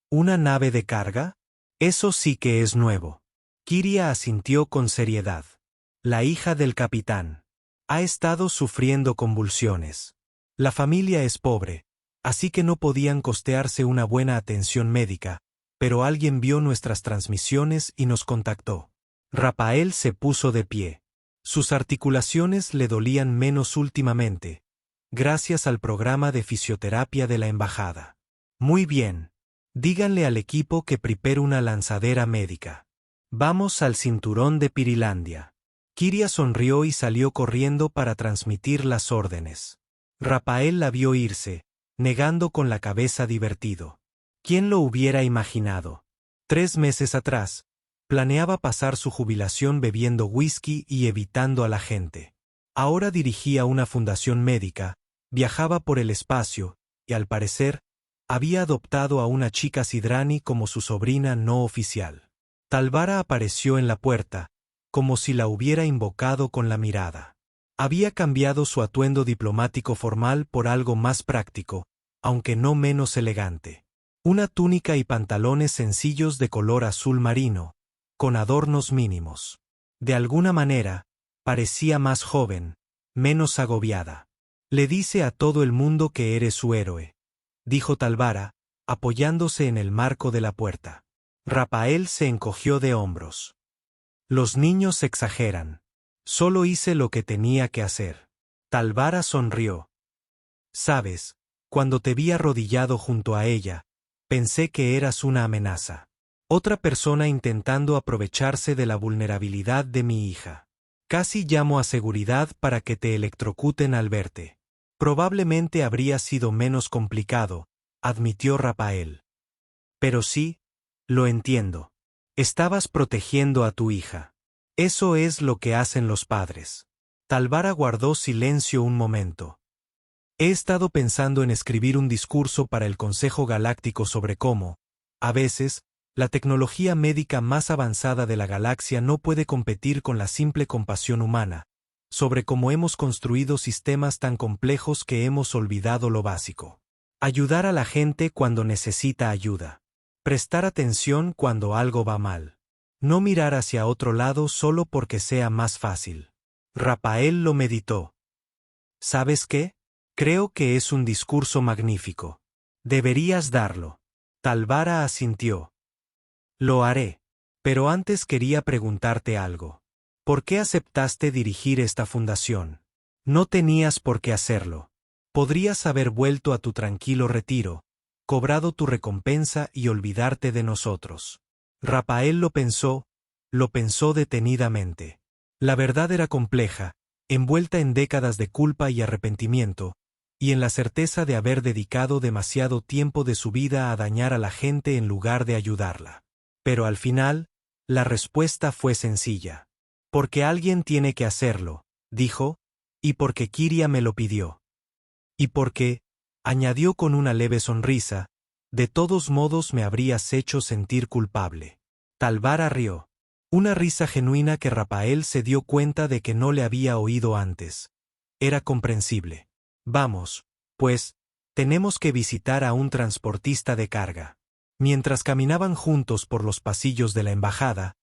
¿Una nave de carga? Eso sí que es nuevo. Kiria asintió con seriedad. La hija del capitán. Ha estado sufriendo convulsiones. La familia es pobre, así que no podían costearse una buena atención médica, pero alguien vio nuestras transmisiones y nos contactó. Rapael se puso de pie. Sus articulaciones le dolían menos últimamente, gracias al programa de fisioterapia de la embajada. Muy bien. Díganle al equipo que prepare una lanzadera médica. Vamos al cinturón de Pirilandia. Kiria sonrió y salió corriendo para transmitir las órdenes. Rapael la vio irse, negando con la cabeza divertido. ¿Quién lo hubiera imaginado? 3 meses atrás, planeaba pasar su jubilación bebiendo whisky y evitando a la gente. Ahora dirigía una fundación médica, viajaba por el espacio, y al parecer, había adoptado a una chica Sidrani como su sobrina no oficial. Talvara apareció en la puerta, como si la hubiera invocado con la mirada. Había cambiado su atuendo diplomático formal por algo más práctico, aunque no menos elegante. Una túnica y pantalones sencillos de color azul marino, con adornos mínimos. De alguna manera, parecía más joven, menos agobiada. Le dice a todo el mundo que eres su héroe, dijo Talvara, apoyándose en el marco de la puerta. Rapael se encogió de hombros. Los niños exageran. Solo hice lo que tenía que hacer. Talvara sonrió. Sabes, cuando te vi arrodillado junto a ella, pensé que eras una amenaza. Otra persona intentando aprovecharse de la vulnerabilidad de mi hija. Casi llamo a seguridad para que te electrocuten al verte. Probablemente habría sido menos complicado, admitió Rapael. Pero sí, lo entiendo. Estabas protegiendo a tu hija. Eso es lo que hacen los padres. Talvara guardó silencio un momento. He estado pensando en escribir un discurso para el Consejo Galáctico sobre cómo, a veces, La tecnología médica más avanzada de la galaxia no puede competir con la simple compasión humana, sobre cómo hemos construido sistemas tan complejos que hemos olvidado lo básico. Ayudar a la gente cuando necesita ayuda. Prestar atención cuando algo va mal. No mirar hacia otro lado solo porque sea más fácil. Rapael lo meditó. ¿Sabes qué? Creo que es un discurso magnífico. Deberías darlo. Talvara asintió. Lo haré. Pero antes quería preguntarte algo. ¿Por qué aceptaste dirigir esta fundación? No tenías por qué hacerlo. Podrías haber vuelto a tu tranquilo retiro, cobrado tu recompensa y olvidarte de nosotros. Rapael lo pensó detenidamente. La verdad era compleja, envuelta en décadas de culpa y arrepentimiento, y en la certeza de haber dedicado demasiado tiempo de su vida a dañar a la gente en lugar de ayudarla. Pero al final, la respuesta fue sencilla. Porque alguien tiene que hacerlo, dijo, y porque Kiria me lo pidió. Y porque, añadió con una leve sonrisa, de todos modos me habrías hecho sentir culpable. Talvara rió. Una risa genuina que Rapael se dio cuenta de que no le había oído antes. Era comprensible. Vamos, pues, tenemos que visitar a un transportista de carga. Mientras caminaban juntos por los pasillos de la embajada,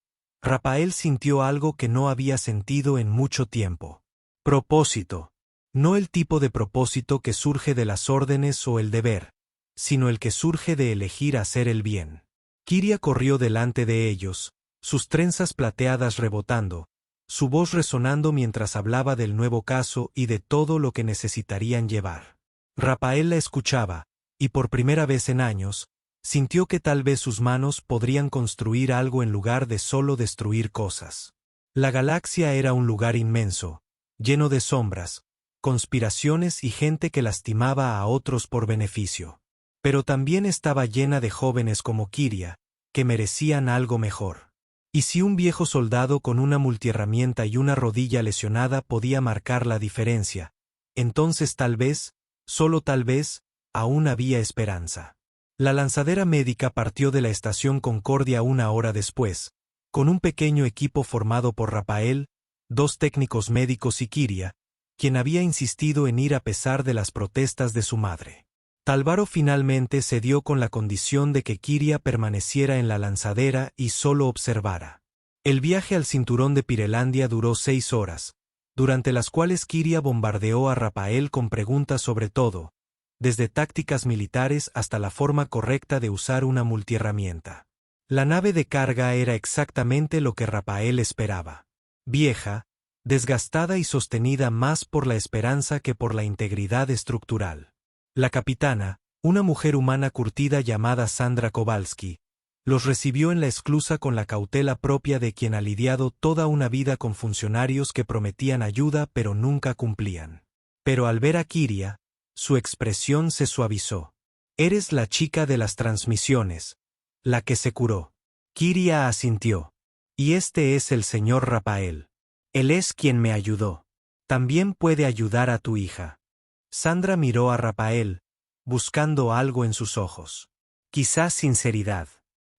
Rapael sintió algo que no había sentido en mucho tiempo. Propósito. No el tipo de propósito que surge de las órdenes o el deber, sino el que surge de elegir hacer el bien. Kiria corrió delante de ellos, sus trenzas plateadas rebotando, su voz resonando mientras hablaba del nuevo caso y de todo lo que necesitarían llevar. Rapael la escuchaba, y por primera vez en años, sintió que tal vez sus manos podrían construir algo en lugar de solo destruir cosas. La galaxia era un lugar inmenso, lleno de sombras, conspiraciones y gente que lastimaba a otros por beneficio. Pero también estaba llena de jóvenes como Kiria, que merecían algo mejor. Y si un viejo soldado con una multiherramienta y una rodilla lesionada podía marcar la diferencia, entonces tal vez, solo tal vez, aún había esperanza. La lanzadera médica partió de la estación Concordia una hora después, con un pequeño equipo formado por Rapael, 2 técnicos médicos y Kiria, quien había insistido en ir a pesar de las protestas de su madre. Talvaro finalmente cedió con la condición de que Kiria permaneciera en la lanzadera y solo observara. El viaje al cinturón de Pirelandia duró 6 horas, durante las cuales Kiria bombardeó a Rapael con preguntas sobre todo, desde tácticas militares hasta la forma correcta de usar una multiherramienta. La nave de carga era exactamente lo que Rapael esperaba. Vieja, desgastada y sostenida más por la esperanza que por la integridad estructural. La capitana, una mujer humana curtida llamada Sandra Kowalski, los recibió en la esclusa con la cautela propia de quien ha lidiado toda una vida con funcionarios que prometían ayuda pero nunca cumplían. Pero al ver a Kiria, su expresión se suavizó. Eres la chica de las transmisiones, la que se curó. Kiria asintió. Y este es el señor Rapael. Él es quien me ayudó. También puede ayudar a tu hija. Sandra miró a Rapael, buscando algo en sus ojos. Quizás sinceridad.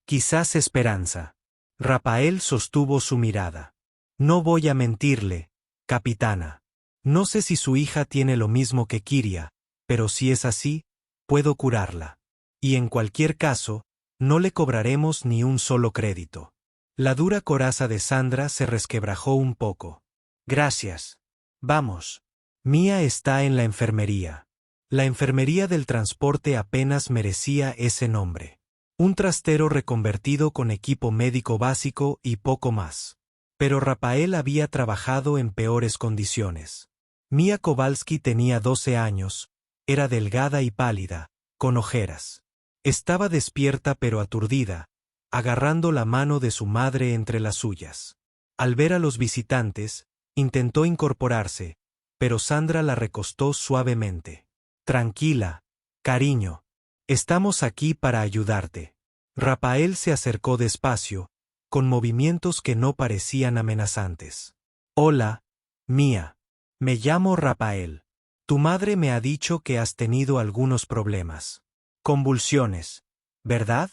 Quizás esperanza. Rapael sostuvo su mirada. No voy a mentirle, capitana. No sé si su hija tiene lo mismo que Kiria, pero si es así, puedo curarla. Y en cualquier caso, no le cobraremos ni un solo crédito. La dura coraza de Sandra se resquebrajó un poco. Gracias. Vamos. Mía está en la enfermería. La enfermería del transporte apenas merecía ese nombre. Un trastero reconvertido con equipo médico básico y poco más. Pero Rapael había trabajado en peores condiciones. Mía Kowalski tenía 12 años, era delgada y pálida, con ojeras. Estaba despierta pero aturdida, agarrando la mano de su madre entre las suyas. Al ver a los visitantes, intentó incorporarse, pero Sandra la recostó suavemente. Tranquila, cariño. Estamos aquí para ayudarte. Rapael se acercó despacio, con movimientos que no parecían amenazantes. Hola, Mía. Me llamo Rapael. Tu madre me ha dicho que has tenido algunos problemas. Convulsiones, ¿verdad?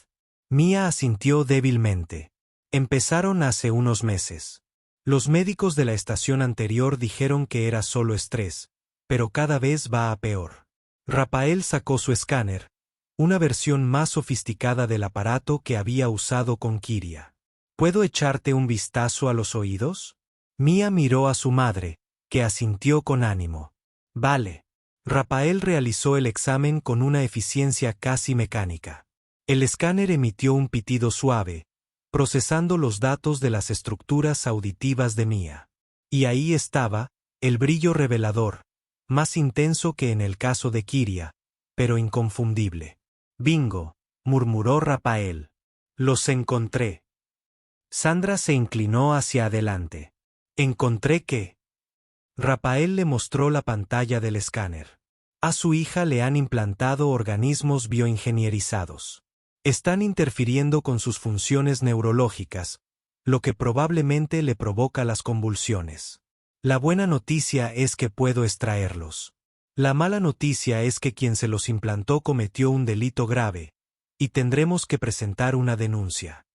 Mia asintió débilmente. Empezaron hace unos meses. Los médicos de la estación anterior dijeron que era solo estrés, pero cada vez va a peor. Rapael sacó su escáner, una versión más sofisticada del aparato que había usado con Kiria. ¿Puedo echarte un vistazo a los oídos? Mia miró a su madre, que asintió con ánimo. Vale. Rapael realizó el examen con una eficiencia casi mecánica. El escáner emitió un pitido suave, procesando los datos de las estructuras auditivas de Mia. Y ahí estaba, el brillo revelador, más intenso que en el caso de Kiria, pero inconfundible. Bingo, murmuró Rapael. Los encontré. Sandra se inclinó hacia adelante. ¿Encontré qué? Rapael le mostró la pantalla del escáner. A su hija le han implantado organismos bioingenierizados. Están interfiriendo con sus funciones neurológicas, lo que probablemente le provoca las convulsiones. La buena noticia es que puedo extraerlos. La mala noticia es que quien se los implantó cometió un delito grave, y tendremos que presentar una denuncia.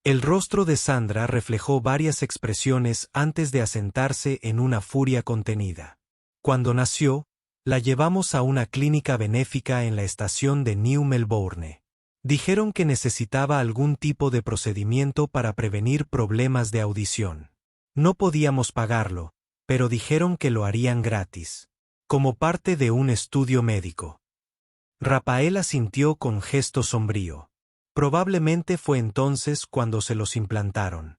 El rostro de Sandra reflejó varias expresiones antes de asentarse en una furia contenida. Cuando nació, la llevamos a una clínica benéfica en la estación de New Melbourne. Dijeron que necesitaba algún tipo de procedimiento para prevenir problemas de audición. No podíamos pagarlo, pero dijeron que lo harían gratis, como parte de un estudio médico. Rapael asintió con gesto sombrío. Probablemente fue entonces cuando se los implantaron.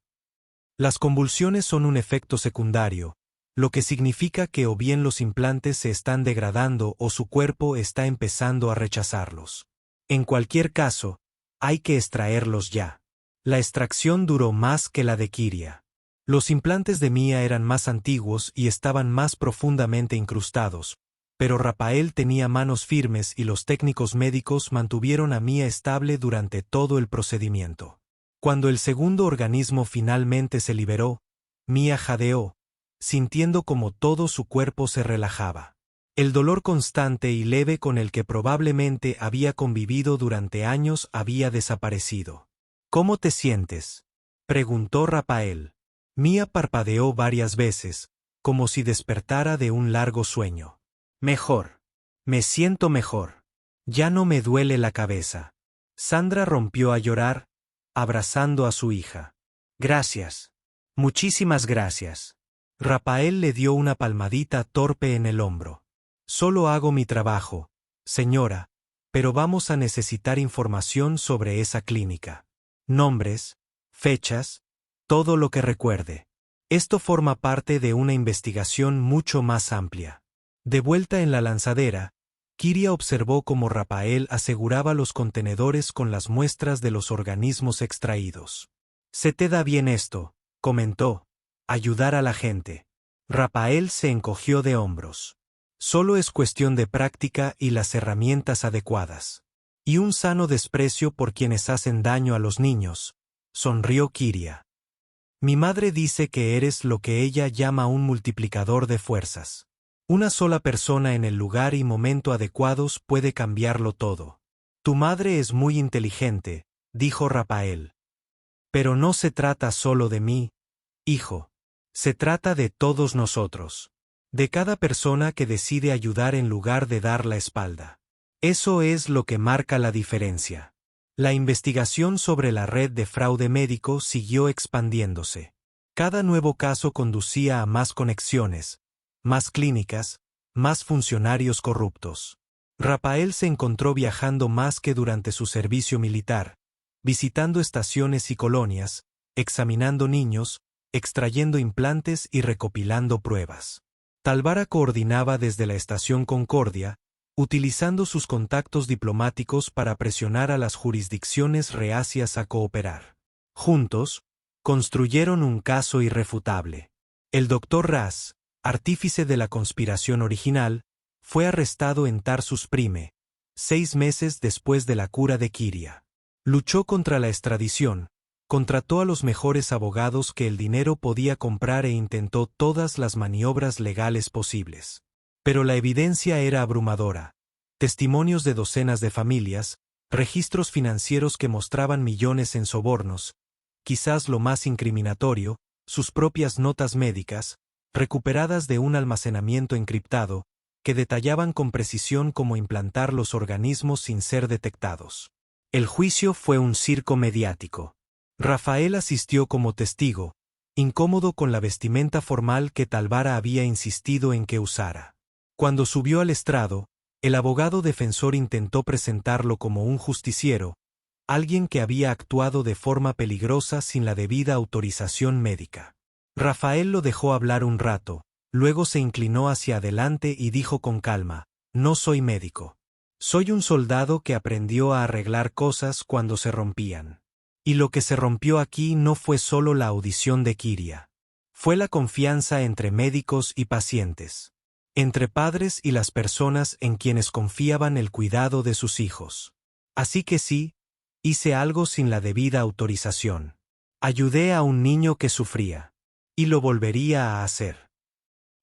Las convulsiones son un efecto secundario, lo que significa que o bien los implantes se están degradando o su cuerpo está empezando a rechazarlos. En cualquier caso, hay que extraerlos ya. La extracción duró más que la de Kiria. Los implantes de Mia eran más antiguos y estaban más profundamente incrustados, pero Rapael tenía manos firmes y los técnicos médicos mantuvieron a Mia estable durante todo el procedimiento. Cuando el segundo organismo finalmente se liberó, Mia jadeó, sintiendo como todo su cuerpo se relajaba. El dolor constante y leve con el que probablemente había convivido durante años había desaparecido. ¿Cómo te sientes?, preguntó Rapael. Mia parpadeó varias veces, como si despertara de un largo sueño. Mejor. Me siento mejor. Ya no me duele la cabeza. Sandra rompió a llorar, abrazando a su hija. Gracias. Muchísimas gracias. Rapael le dio una palmadita torpe en el hombro. Solo hago mi trabajo, señora, pero vamos a necesitar información sobre esa clínica. Nombres, fechas, todo lo que recuerde. Esto forma parte de una investigación mucho más amplia. De vuelta en la lanzadera, Kiria observó cómo Rapael aseguraba los contenedores con las muestras de los organismos extraídos. «Se te da bien esto», comentó, «ayudar a la gente». Rapael se encogió de hombros. Solo es cuestión de práctica y las herramientas adecuadas. Y un sano desprecio por quienes hacen daño a los niños, sonrió Kiria. Mi madre dice que eres lo que ella llama un multiplicador de fuerzas. Una sola persona en el lugar y momento adecuados puede cambiarlo todo. Tu madre es muy inteligente, dijo Rapael. Pero no se trata solo de mí, hijo. Se trata de todos nosotros. De cada persona que decide ayudar en lugar de dar la espalda. Eso es lo que marca la diferencia. La investigación sobre la red de fraude médico siguió expandiéndose. Cada nuevo caso conducía a más conexiones, más clínicas, más funcionarios corruptos. Rapael se encontró viajando más que durante su servicio militar, visitando estaciones y colonias, examinando niños, extrayendo implantes y recopilando pruebas. Talvara coordinaba desde la estación Concordia, utilizando sus contactos diplomáticos para presionar a las jurisdicciones reacias a cooperar. Juntos, construyeron un caso irrefutable. El Dr. Ras, artífice de la conspiración original, fue arrestado en Tarsus Prime, 6 meses después de la cura de Kiria. Luchó contra la extradición, contrató a los mejores abogados que el dinero podía comprar e intentó todas las maniobras legales posibles. Pero la evidencia era abrumadora. Testimonios de docenas de familias, registros financieros que mostraban millones en sobornos, quizás lo más incriminatorio, sus propias notas médicas, recuperadas de un almacenamiento encriptado, que detallaban con precisión cómo implantar los organismos sin ser detectados. El juicio fue un circo mediático. Rafael asistió como testigo, incómodo con la vestimenta formal que Talvara había insistido en que usara. Cuando subió al estrado, el abogado defensor intentó presentarlo como un justiciero, alguien que había actuado de forma peligrosa sin la debida autorización médica. Rafael lo dejó hablar un rato, luego se inclinó hacia adelante y dijo con calma: «No soy médico. Soy un soldado que aprendió a arreglar cosas cuando se rompían. Y lo que se rompió aquí no fue solo la audición de Kiria. Fue la confianza entre médicos y pacientes. Entre padres y las personas en quienes confiaban el cuidado de sus hijos. Así que sí, hice algo sin la debida autorización. Ayudé a un niño que sufría. Y lo volvería a hacer».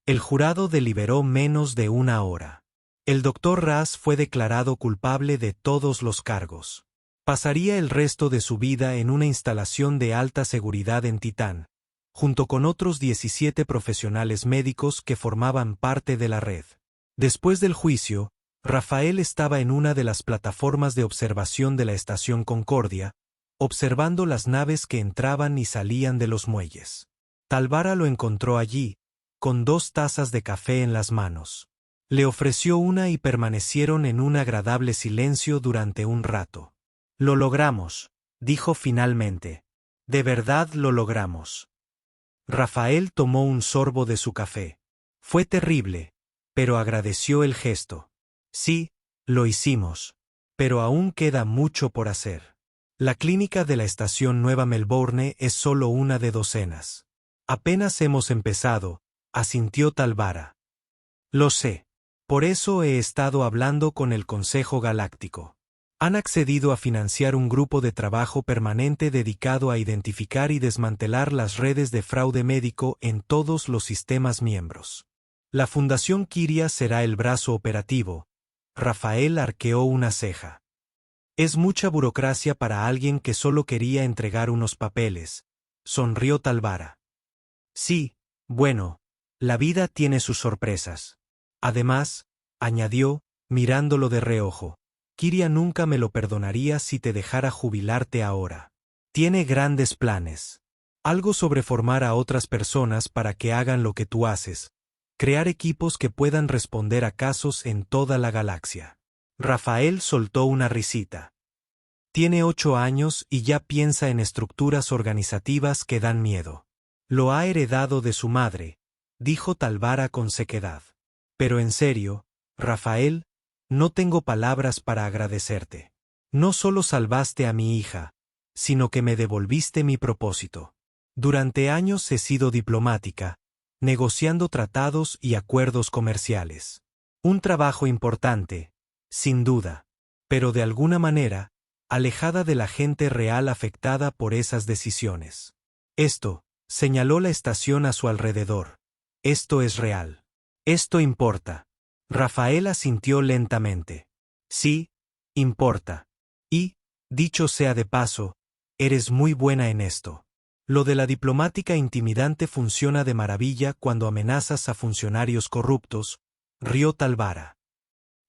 El jurado deliberó menos de una hora. El doctor Ras fue declarado culpable de todos los cargos. Pasaría el resto de su vida en una instalación de alta seguridad en Titán, junto con otros 17 profesionales médicos que formaban parte de la red. Después del juicio, Rafael estaba en una de las plataformas de observación de la estación Concordia, observando las naves que entraban y salían de los muelles. Talvara lo encontró allí, con 2 tazas de café en las manos. Le ofreció una y permanecieron en un agradable silencio durante un rato. «Lo logramos», dijo finalmente. «De verdad lo logramos». Rafael tomó un sorbo de su café. Fue terrible, pero agradeció el gesto. «Sí, lo hicimos. Pero aún queda mucho por hacer. La clínica de la estación Nueva Melbourne es solo una de docenas. Apenas hemos empezado», asintió Talvara. «Lo sé. Por eso he estado hablando con el Consejo Galáctico. Han accedido a financiar un grupo de trabajo permanente dedicado a identificar y desmantelar las redes de fraude médico en todos los sistemas miembros. La Fundación Kiria será el brazo operativo». Rafael arqueó una ceja. «Es mucha burocracia para alguien que solo quería entregar unos papeles», sonrió Talvara. «Sí, bueno, la vida tiene sus sorpresas. Además», añadió, mirándolo de reojo, «Kiria nunca me lo perdonaría si te dejara jubilarte ahora. Tiene grandes planes. Algo sobre formar a otras personas para que hagan lo que tú haces. Crear equipos que puedan responder a casos en toda la galaxia». Rafael soltó una risita. «Tiene 8 años y ya piensa en estructuras organizativas que dan miedo. Lo ha heredado de su madre», dijo Talvara con sequedad. «Pero en serio, Rafael, no tengo palabras para agradecerte. No solo salvaste a mi hija, sino que me devolviste mi propósito. Durante años he sido diplomática, negociando tratados y acuerdos comerciales. Un trabajo importante, sin duda, pero de alguna manera, alejada de la gente real afectada por esas decisiones. Esto», señaló la estación a su alrededor. «Esto es real. Esto importa». Rafael asintió lentamente. «Sí, importa. Y, dicho sea de paso, eres muy buena en esto. Lo de la diplomática intimidante funciona de maravilla cuando amenazas a funcionarios corruptos», rió Talvara.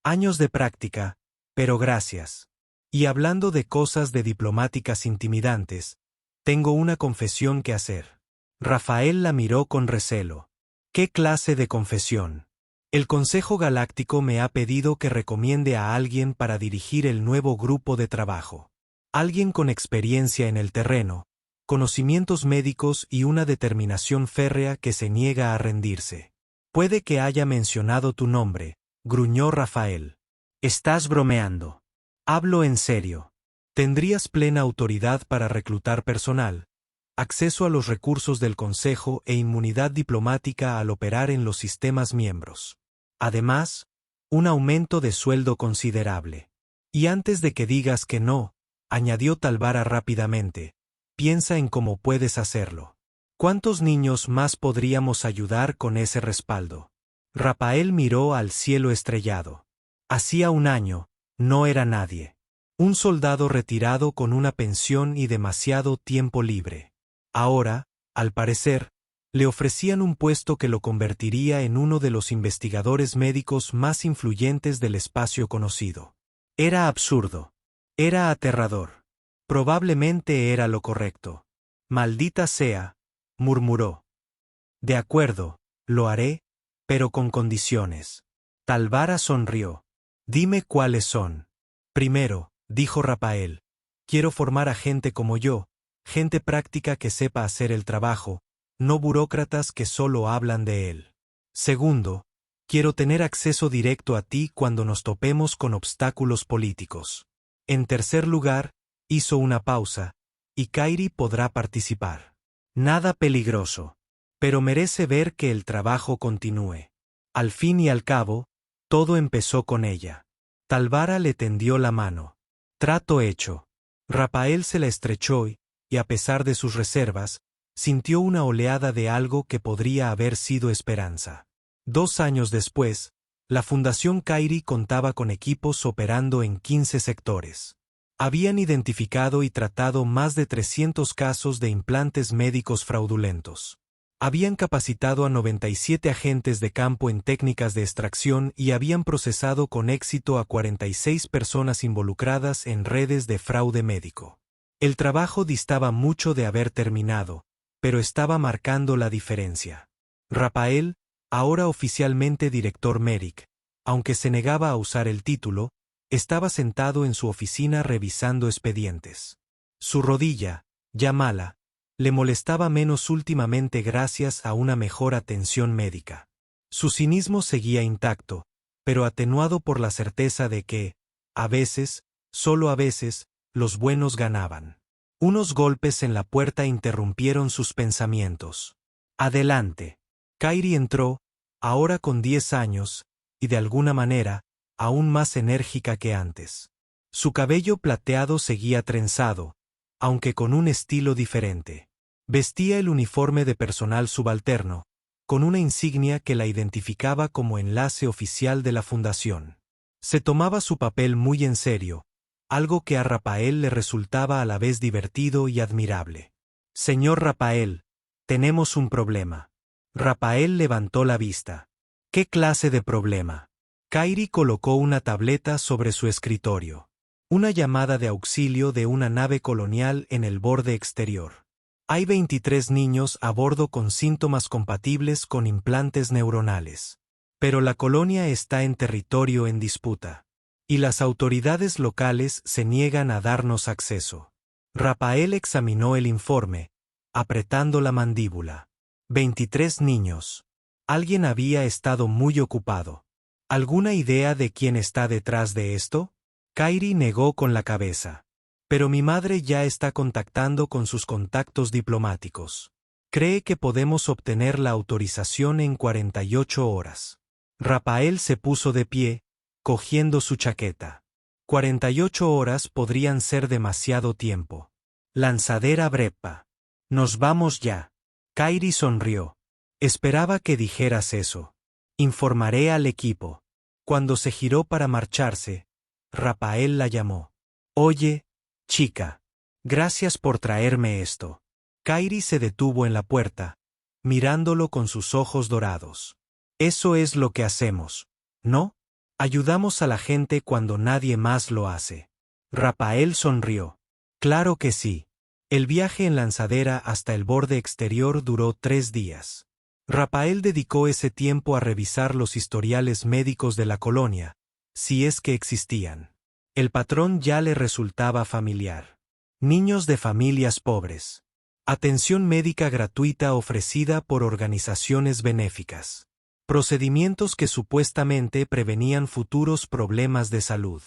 «Años de práctica, pero gracias. Y hablando de cosas de diplomáticas intimidantes, tengo una confesión que hacer». Rafael la miró con recelo. «¿Qué clase de confesión?» «El Consejo Galáctico me ha pedido que recomiende a alguien para dirigir el nuevo grupo de trabajo. Alguien con experiencia en el terreno, conocimientos médicos y una determinación férrea que se niega a rendirse. Puede que haya mencionado tu nombre», gruñó Rafael. «Estás bromeando. Hablo en serio. Tendrías plena autoridad para reclutar personal, acceso a los recursos del Consejo e inmunidad diplomática al operar en los sistemas miembros. Además, un aumento de sueldo considerable. Y antes de que digas que no», añadió Talvara rápidamente, «piensa en cómo puedes hacerlo. ¿Cuántos niños más podríamos ayudar con ese respaldo?» Rafael miró al cielo estrellado. Hacía un año, no era nadie. Un soldado retirado con una pensión y demasiado tiempo libre. Ahora, al parecer, le ofrecían un puesto que lo convertiría en uno de los investigadores médicos más influyentes del espacio conocido. Era absurdo. Era aterrador. Probablemente era lo correcto. Maldita sea, murmuró. De acuerdo, lo haré, pero con condiciones. Talvara sonrió. Dime cuáles son. Primero, dijo Rapael, quiero formar a gente como yo, gente práctica que sepa hacer el trabajo, no burócratas que solo hablan de él. Segundo, quiero tener acceso directo a ti cuando nos topemos con obstáculos políticos. En tercer lugar, hizo una pausa, y Kairi podrá participar. Nada peligroso. Pero merece ver que el trabajo continúe. Al fin y al cabo, todo empezó con ella. Talvara le tendió la mano. Trato hecho. Rapael se la estrechó y, a pesar de sus reservas, sintió una oleada de algo que podría haber sido esperanza. 2 años después, la Fundación Kairi contaba con equipos operando en 15 sectores. Habían identificado y tratado más de 300 casos de implantes médicos fraudulentos. Habían capacitado a 97 agentes de campo en técnicas de extracción y habían procesado con éxito a 46 personas involucradas en redes de fraude médico. El trabajo distaba mucho de haber terminado, pero estaba marcando la diferencia. Rapael, ahora oficialmente director Merrick, aunque se negaba a usar el título, estaba sentado en su oficina revisando expedientes. Su rodilla, ya mala, le molestaba menos últimamente gracias a una mejor atención médica. Su cinismo seguía intacto, pero atenuado por la certeza de que, a veces, solo a veces, los buenos ganaban. Unos golpes en la puerta interrumpieron sus pensamientos. Adelante. Kairi entró, ahora con 10 años, y de alguna manera, aún más enérgica que antes. Su cabello plateado seguía trenzado, aunque con un estilo diferente. Vestía el uniforme de personal subalterno, con una insignia que la identificaba como enlace oficial de la fundación. Se tomaba su papel muy en serio, algo que a Rapael le resultaba a la vez divertido y admirable. Señor Rapael, tenemos un problema. Rapael levantó la vista. ¿Qué clase de problema? Kairi colocó una tableta sobre su escritorio. Una llamada de auxilio de una nave colonial en el borde exterior. Hay 23 niños a bordo con síntomas compatibles con implantes neuronales. Pero la colonia está en territorio en disputa. Y las autoridades locales se niegan a darnos acceso. Rapael examinó el informe, apretando la mandíbula. 23 niños. Alguien había estado muy ocupado. ¿Alguna idea de quién está detrás de esto? Kairi negó con la cabeza. Pero mi madre ya está contactando con sus contactos diplomáticos. Cree que podemos obtener la autorización en 48 horas. Rapael se puso de pie, cogiendo su chaqueta. 48 horas podrían ser demasiado tiempo. Lanzadera Breppa. Nos vamos ya. Kairi sonrió. Esperaba que dijeras eso. Informaré al equipo. Cuando se giró para marcharse, Rapael la llamó. Oye, chica. Gracias por traerme esto. Kairi se detuvo en la puerta, mirándolo con sus ojos dorados. Eso es lo que hacemos, ¿no? Ayudamos a la gente cuando nadie más lo hace. Rapael sonrió. Claro que sí. El viaje en lanzadera hasta el borde exterior duró 3 días. Rapael dedicó ese tiempo a revisar los historiales médicos de la colonia, si es que existían. El patrón ya le resultaba familiar. Niños de familias pobres. Atención médica gratuita ofrecida por organizaciones benéficas. Procedimientos que supuestamente prevenían futuros problemas de salud.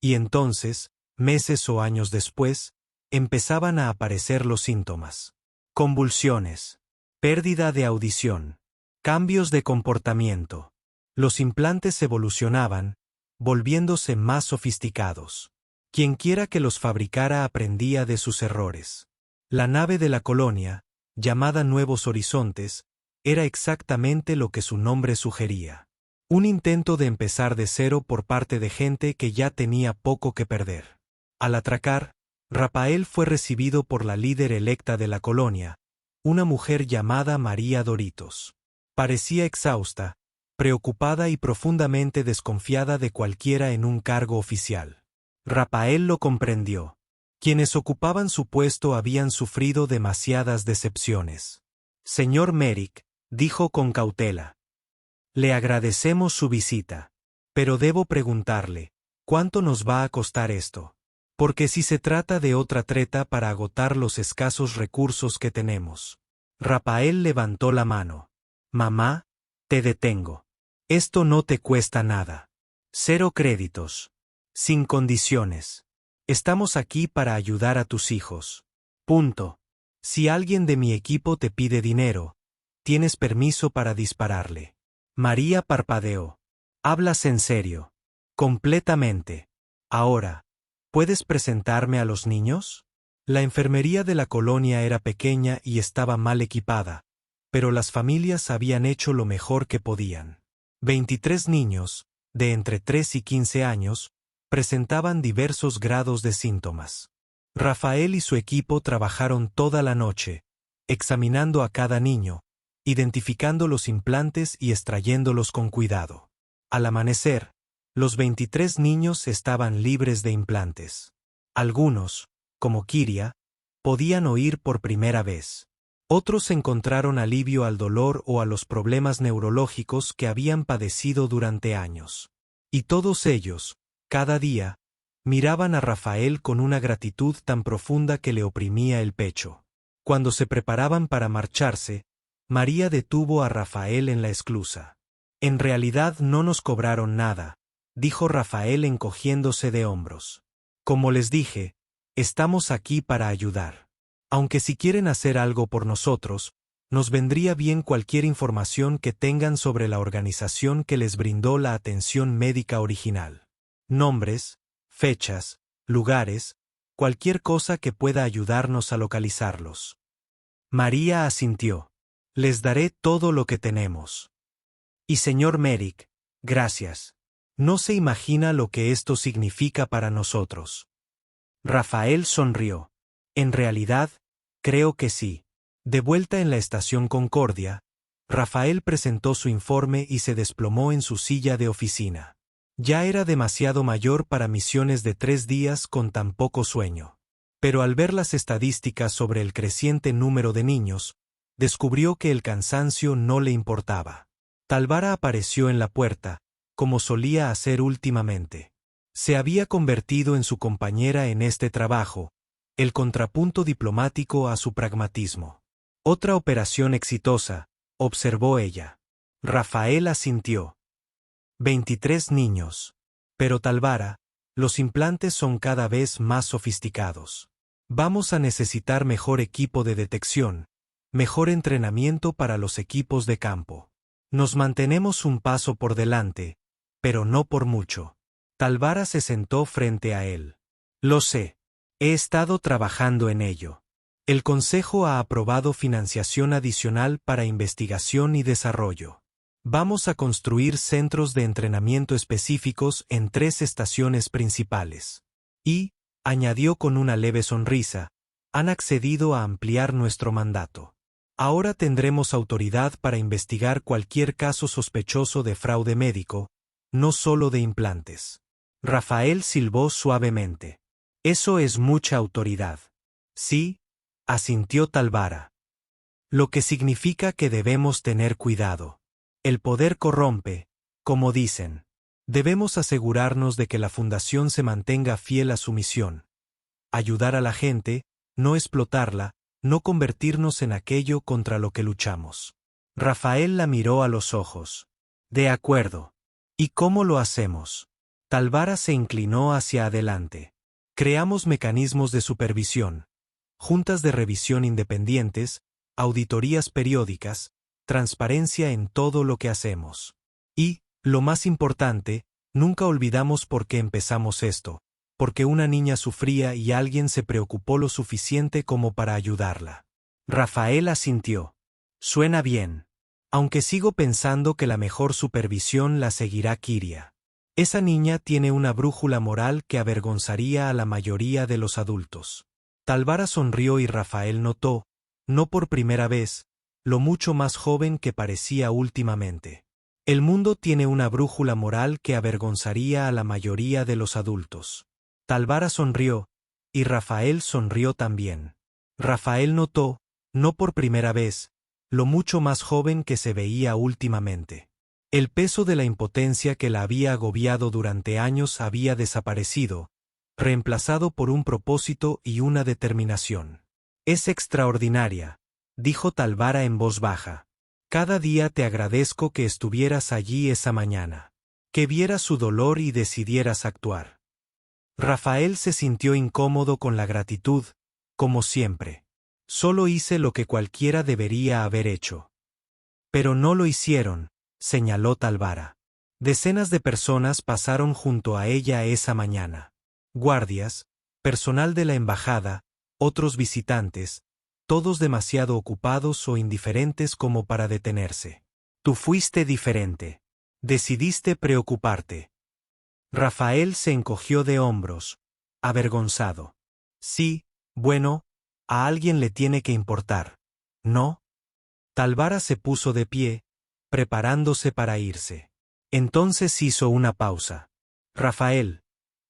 Y entonces, meses o años después, empezaban a aparecer los síntomas. Convulsiones. Pérdida de audición. Cambios de comportamiento. Los implantes evolucionaban, volviéndose más sofisticados. Quienquiera que los fabricara aprendía de sus errores. La nave de la colonia, llamada Nuevos Horizontes, era exactamente lo que su nombre sugería. Un intento de empezar de cero por parte de gente que ya tenía poco que perder. Al atracar, Rafael fue recibido por la líder electa de la colonia, una mujer llamada María Doritos. Parecía exhausta, preocupada y profundamente desconfiada de cualquiera en un cargo oficial. Rafael lo comprendió. Quienes ocupaban su puesto habían sufrido demasiadas decepciones. Señor Merrick, dijo con cautela. Le agradecemos su visita. Pero debo preguntarle, ¿cuánto nos va a costar esto? Porque si se trata de otra treta para agotar los escasos recursos que tenemos. Rafael levantó la mano. Mamá, te detengo. Esto no te cuesta nada. 0 créditos. Sin condiciones. Estamos aquí para ayudar a tus hijos. Punto. Si alguien de mi equipo te pide dinero, tienes permiso para dispararle. María parpadeó. Hablas en serio. Completamente. Ahora, ¿puedes presentarme a los niños? La enfermería de la colonia era pequeña y estaba mal equipada, pero las familias habían hecho lo mejor que podían. 23 niños, de entre 3 y 15 años, presentaban diversos grados de síntomas. Rafael y su equipo trabajaron toda la noche, examinando a cada niño, identificando los implantes y extrayéndolos con cuidado. Al amanecer, los 23 niños estaban libres de implantes. Algunos, como Kiria, podían oír por primera vez. Otros encontraron alivio al dolor o a los problemas neurológicos que habían padecido durante años. Y todos ellos, cada día, miraban a Rafael con una gratitud tan profunda que le oprimía el pecho. Cuando se preparaban para marcharse, María detuvo a Rafael en la esclusa. En realidad no nos cobraron nada, dijo Rafael encogiéndose de hombros. Como les dije, estamos aquí para ayudar. Aunque si quieren hacer algo por nosotros, nos vendría bien cualquier información que tengan sobre la organización que les brindó la atención médica original. Nombres, fechas, lugares, cualquier cosa que pueda ayudarnos a localizarlos. María asintió. Les daré todo lo que tenemos. Y señor Merrick, gracias. No se imagina lo que esto significa para nosotros. Rafael sonrió. En realidad, creo que sí. De vuelta en la estación Concordia, Rafael presentó su informe y se desplomó en su silla de oficina. Ya era demasiado mayor para misiones de 3 días con tan poco sueño. Pero al ver las estadísticas sobre el creciente número de niños, descubrió que el cansancio no le importaba. Talvara apareció en la puerta, como solía hacer últimamente. Se había convertido en su compañera en este trabajo, el contrapunto diplomático a su pragmatismo. Otra operación exitosa, observó ella. Rafael asintió. 23 niños. Pero Talvara, los implantes son cada vez más sofisticados. Vamos a necesitar mejor equipo de detección, mejor entrenamiento para los equipos de campo. Nos mantenemos un paso por delante, pero no por mucho. Talvara se sentó frente a él. Lo sé. He estado trabajando en ello. El Consejo ha aprobado financiación adicional para investigación y desarrollo. Vamos a construir centros de entrenamiento específicos en 3 estaciones principales. Y, añadió con una leve sonrisa, han accedido a ampliar nuestro mandato. Ahora tendremos autoridad para investigar cualquier caso sospechoso de fraude médico, no solo de implantes. Rafael silbó suavemente. Eso es mucha autoridad. Sí, asintió Talvara. Lo que significa que debemos tener cuidado. El poder corrompe, como dicen. Debemos asegurarnos de que la fundación se mantenga fiel a su misión. Ayudar a la gente, no explotarla, no convertirnos en aquello contra lo que luchamos. Rafael la miró a los ojos. De acuerdo. ¿Y cómo lo hacemos? Talvara se inclinó hacia adelante. Creamos mecanismos de supervisión, juntas de revisión independientes, auditorías periódicas, transparencia en todo lo que hacemos. Y, lo más importante, nunca olvidamos por qué empezamos esto, porque una niña sufría y alguien se preocupó lo suficiente como para ayudarla. Rafael asintió. Suena bien. Aunque sigo pensando que la mejor supervisión la seguirá Kiria. Esa niña tiene una brújula moral que avergonzaría a la mayoría de los adultos. Talvara sonrió y Rafael notó, no por primera vez, lo mucho más joven que parecía últimamente. El mundo tiene una brújula moral que avergonzaría a la mayoría de los adultos. Talvara sonrió, y Rafael sonrió también. Rafael notó, no por primera vez, lo mucho más joven que se veía últimamente. El peso de la impotencia que la había agobiado durante años había desaparecido, reemplazado por un propósito y una determinación. Es extraordinaria, dijo Talvara en voz baja. Cada día te agradezco que estuvieras allí esa mañana, que vieras su dolor y decidieras actuar. Rafael se sintió incómodo con la gratitud, como siempre. Solo hice lo que cualquiera debería haber hecho. Pero no lo hicieron, señaló Talvara. Decenas de personas pasaron junto a ella esa mañana. Guardias, personal de la embajada, otros visitantes, todos demasiado ocupados o indiferentes como para detenerse. Tú fuiste diferente. Decidiste preocuparte. Rafael se encogió de hombros, avergonzado. Sí, bueno, a alguien le tiene que importar, ¿no? Talvara se puso de pie, preparándose para irse. Entonces hizo una pausa. Rafael,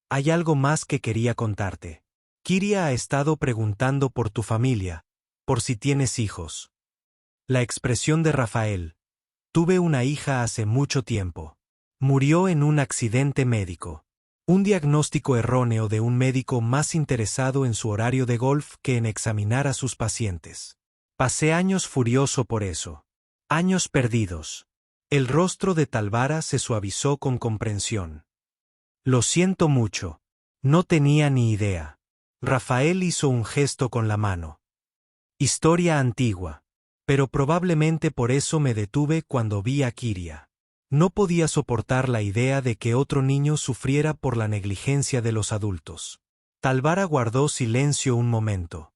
hay algo más que quería contarte. Kiria ha estado preguntando por tu familia, por si tienes hijos. La expresión de Rafael. Tuve una hija hace mucho tiempo. Murió en un accidente médico. Un diagnóstico erróneo de un médico más interesado en su horario de golf que en examinar a sus pacientes. Pasé años furioso por eso. Años perdidos. El rostro de Talvara se suavizó con comprensión. Lo siento mucho. No tenía ni idea. Rafael hizo un gesto con la mano. Historia antigua. Pero probablemente por eso me detuve cuando vi a Kiria. No podía soportar la idea de que otro niño sufriera por la negligencia de los adultos. Talvara guardó silencio un momento.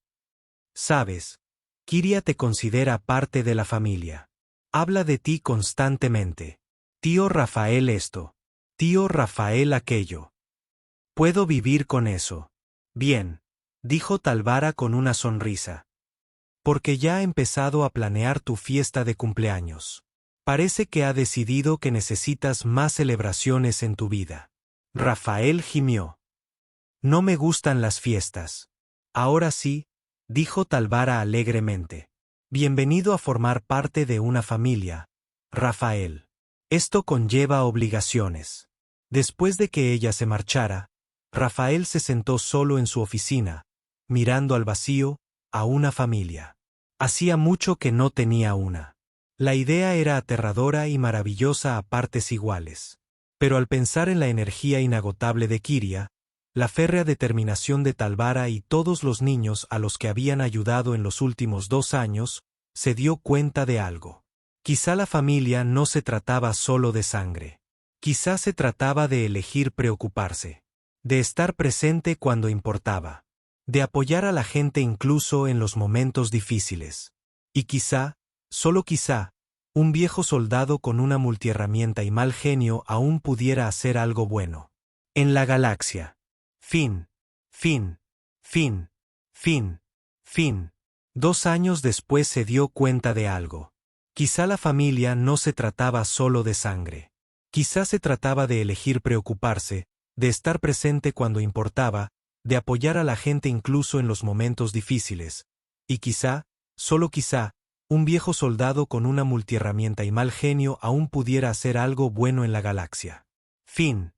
Sabes, Kiria te considera parte de la familia. Habla de ti constantemente. Tío Rafael esto. Tío Rafael aquello. Puedo vivir con eso. Bien, dijo Talvara con una sonrisa. Porque ya ha empezado a planear tu fiesta de cumpleaños. Parece que ha decidido que necesitas más celebraciones en tu vida. Rafael gimió. No me gustan las fiestas. Ahora sí, dijo Talvara alegremente. Bienvenido a formar parte de una familia, Rafael. Esto conlleva obligaciones. Después de que ella se marchara, Rafael se sentó solo en su oficina, mirando al vacío, a una familia. Hacía mucho que no tenía una. La idea era aterradora y maravillosa a partes iguales. Pero al pensar en la energía inagotable de Kiria, la férrea determinación de Talvara y todos los niños a los que habían ayudado en los últimos 2 años, se dio cuenta de algo. Quizá la familia no se trataba solo de sangre. Quizá se trataba de elegir preocuparse. De estar presente cuando importaba. De apoyar a la gente incluso en los momentos difíciles. Y quizá, solo quizá, un viejo soldado con una multiherramienta y mal genio aún pudiera hacer algo bueno. En la galaxia. Fin. Fin. Fin. Fin. Fin. 2 años después se dio cuenta de algo. Quizá la familia no se trataba solo de sangre. Quizá se trataba de elegir preocuparse, de estar presente cuando importaba, de apoyar a la gente incluso en los momentos difíciles. Y quizá, solo quizá, un viejo soldado con una multiherramienta y mal genio aún pudiera hacer algo bueno en la galaxia. Fin.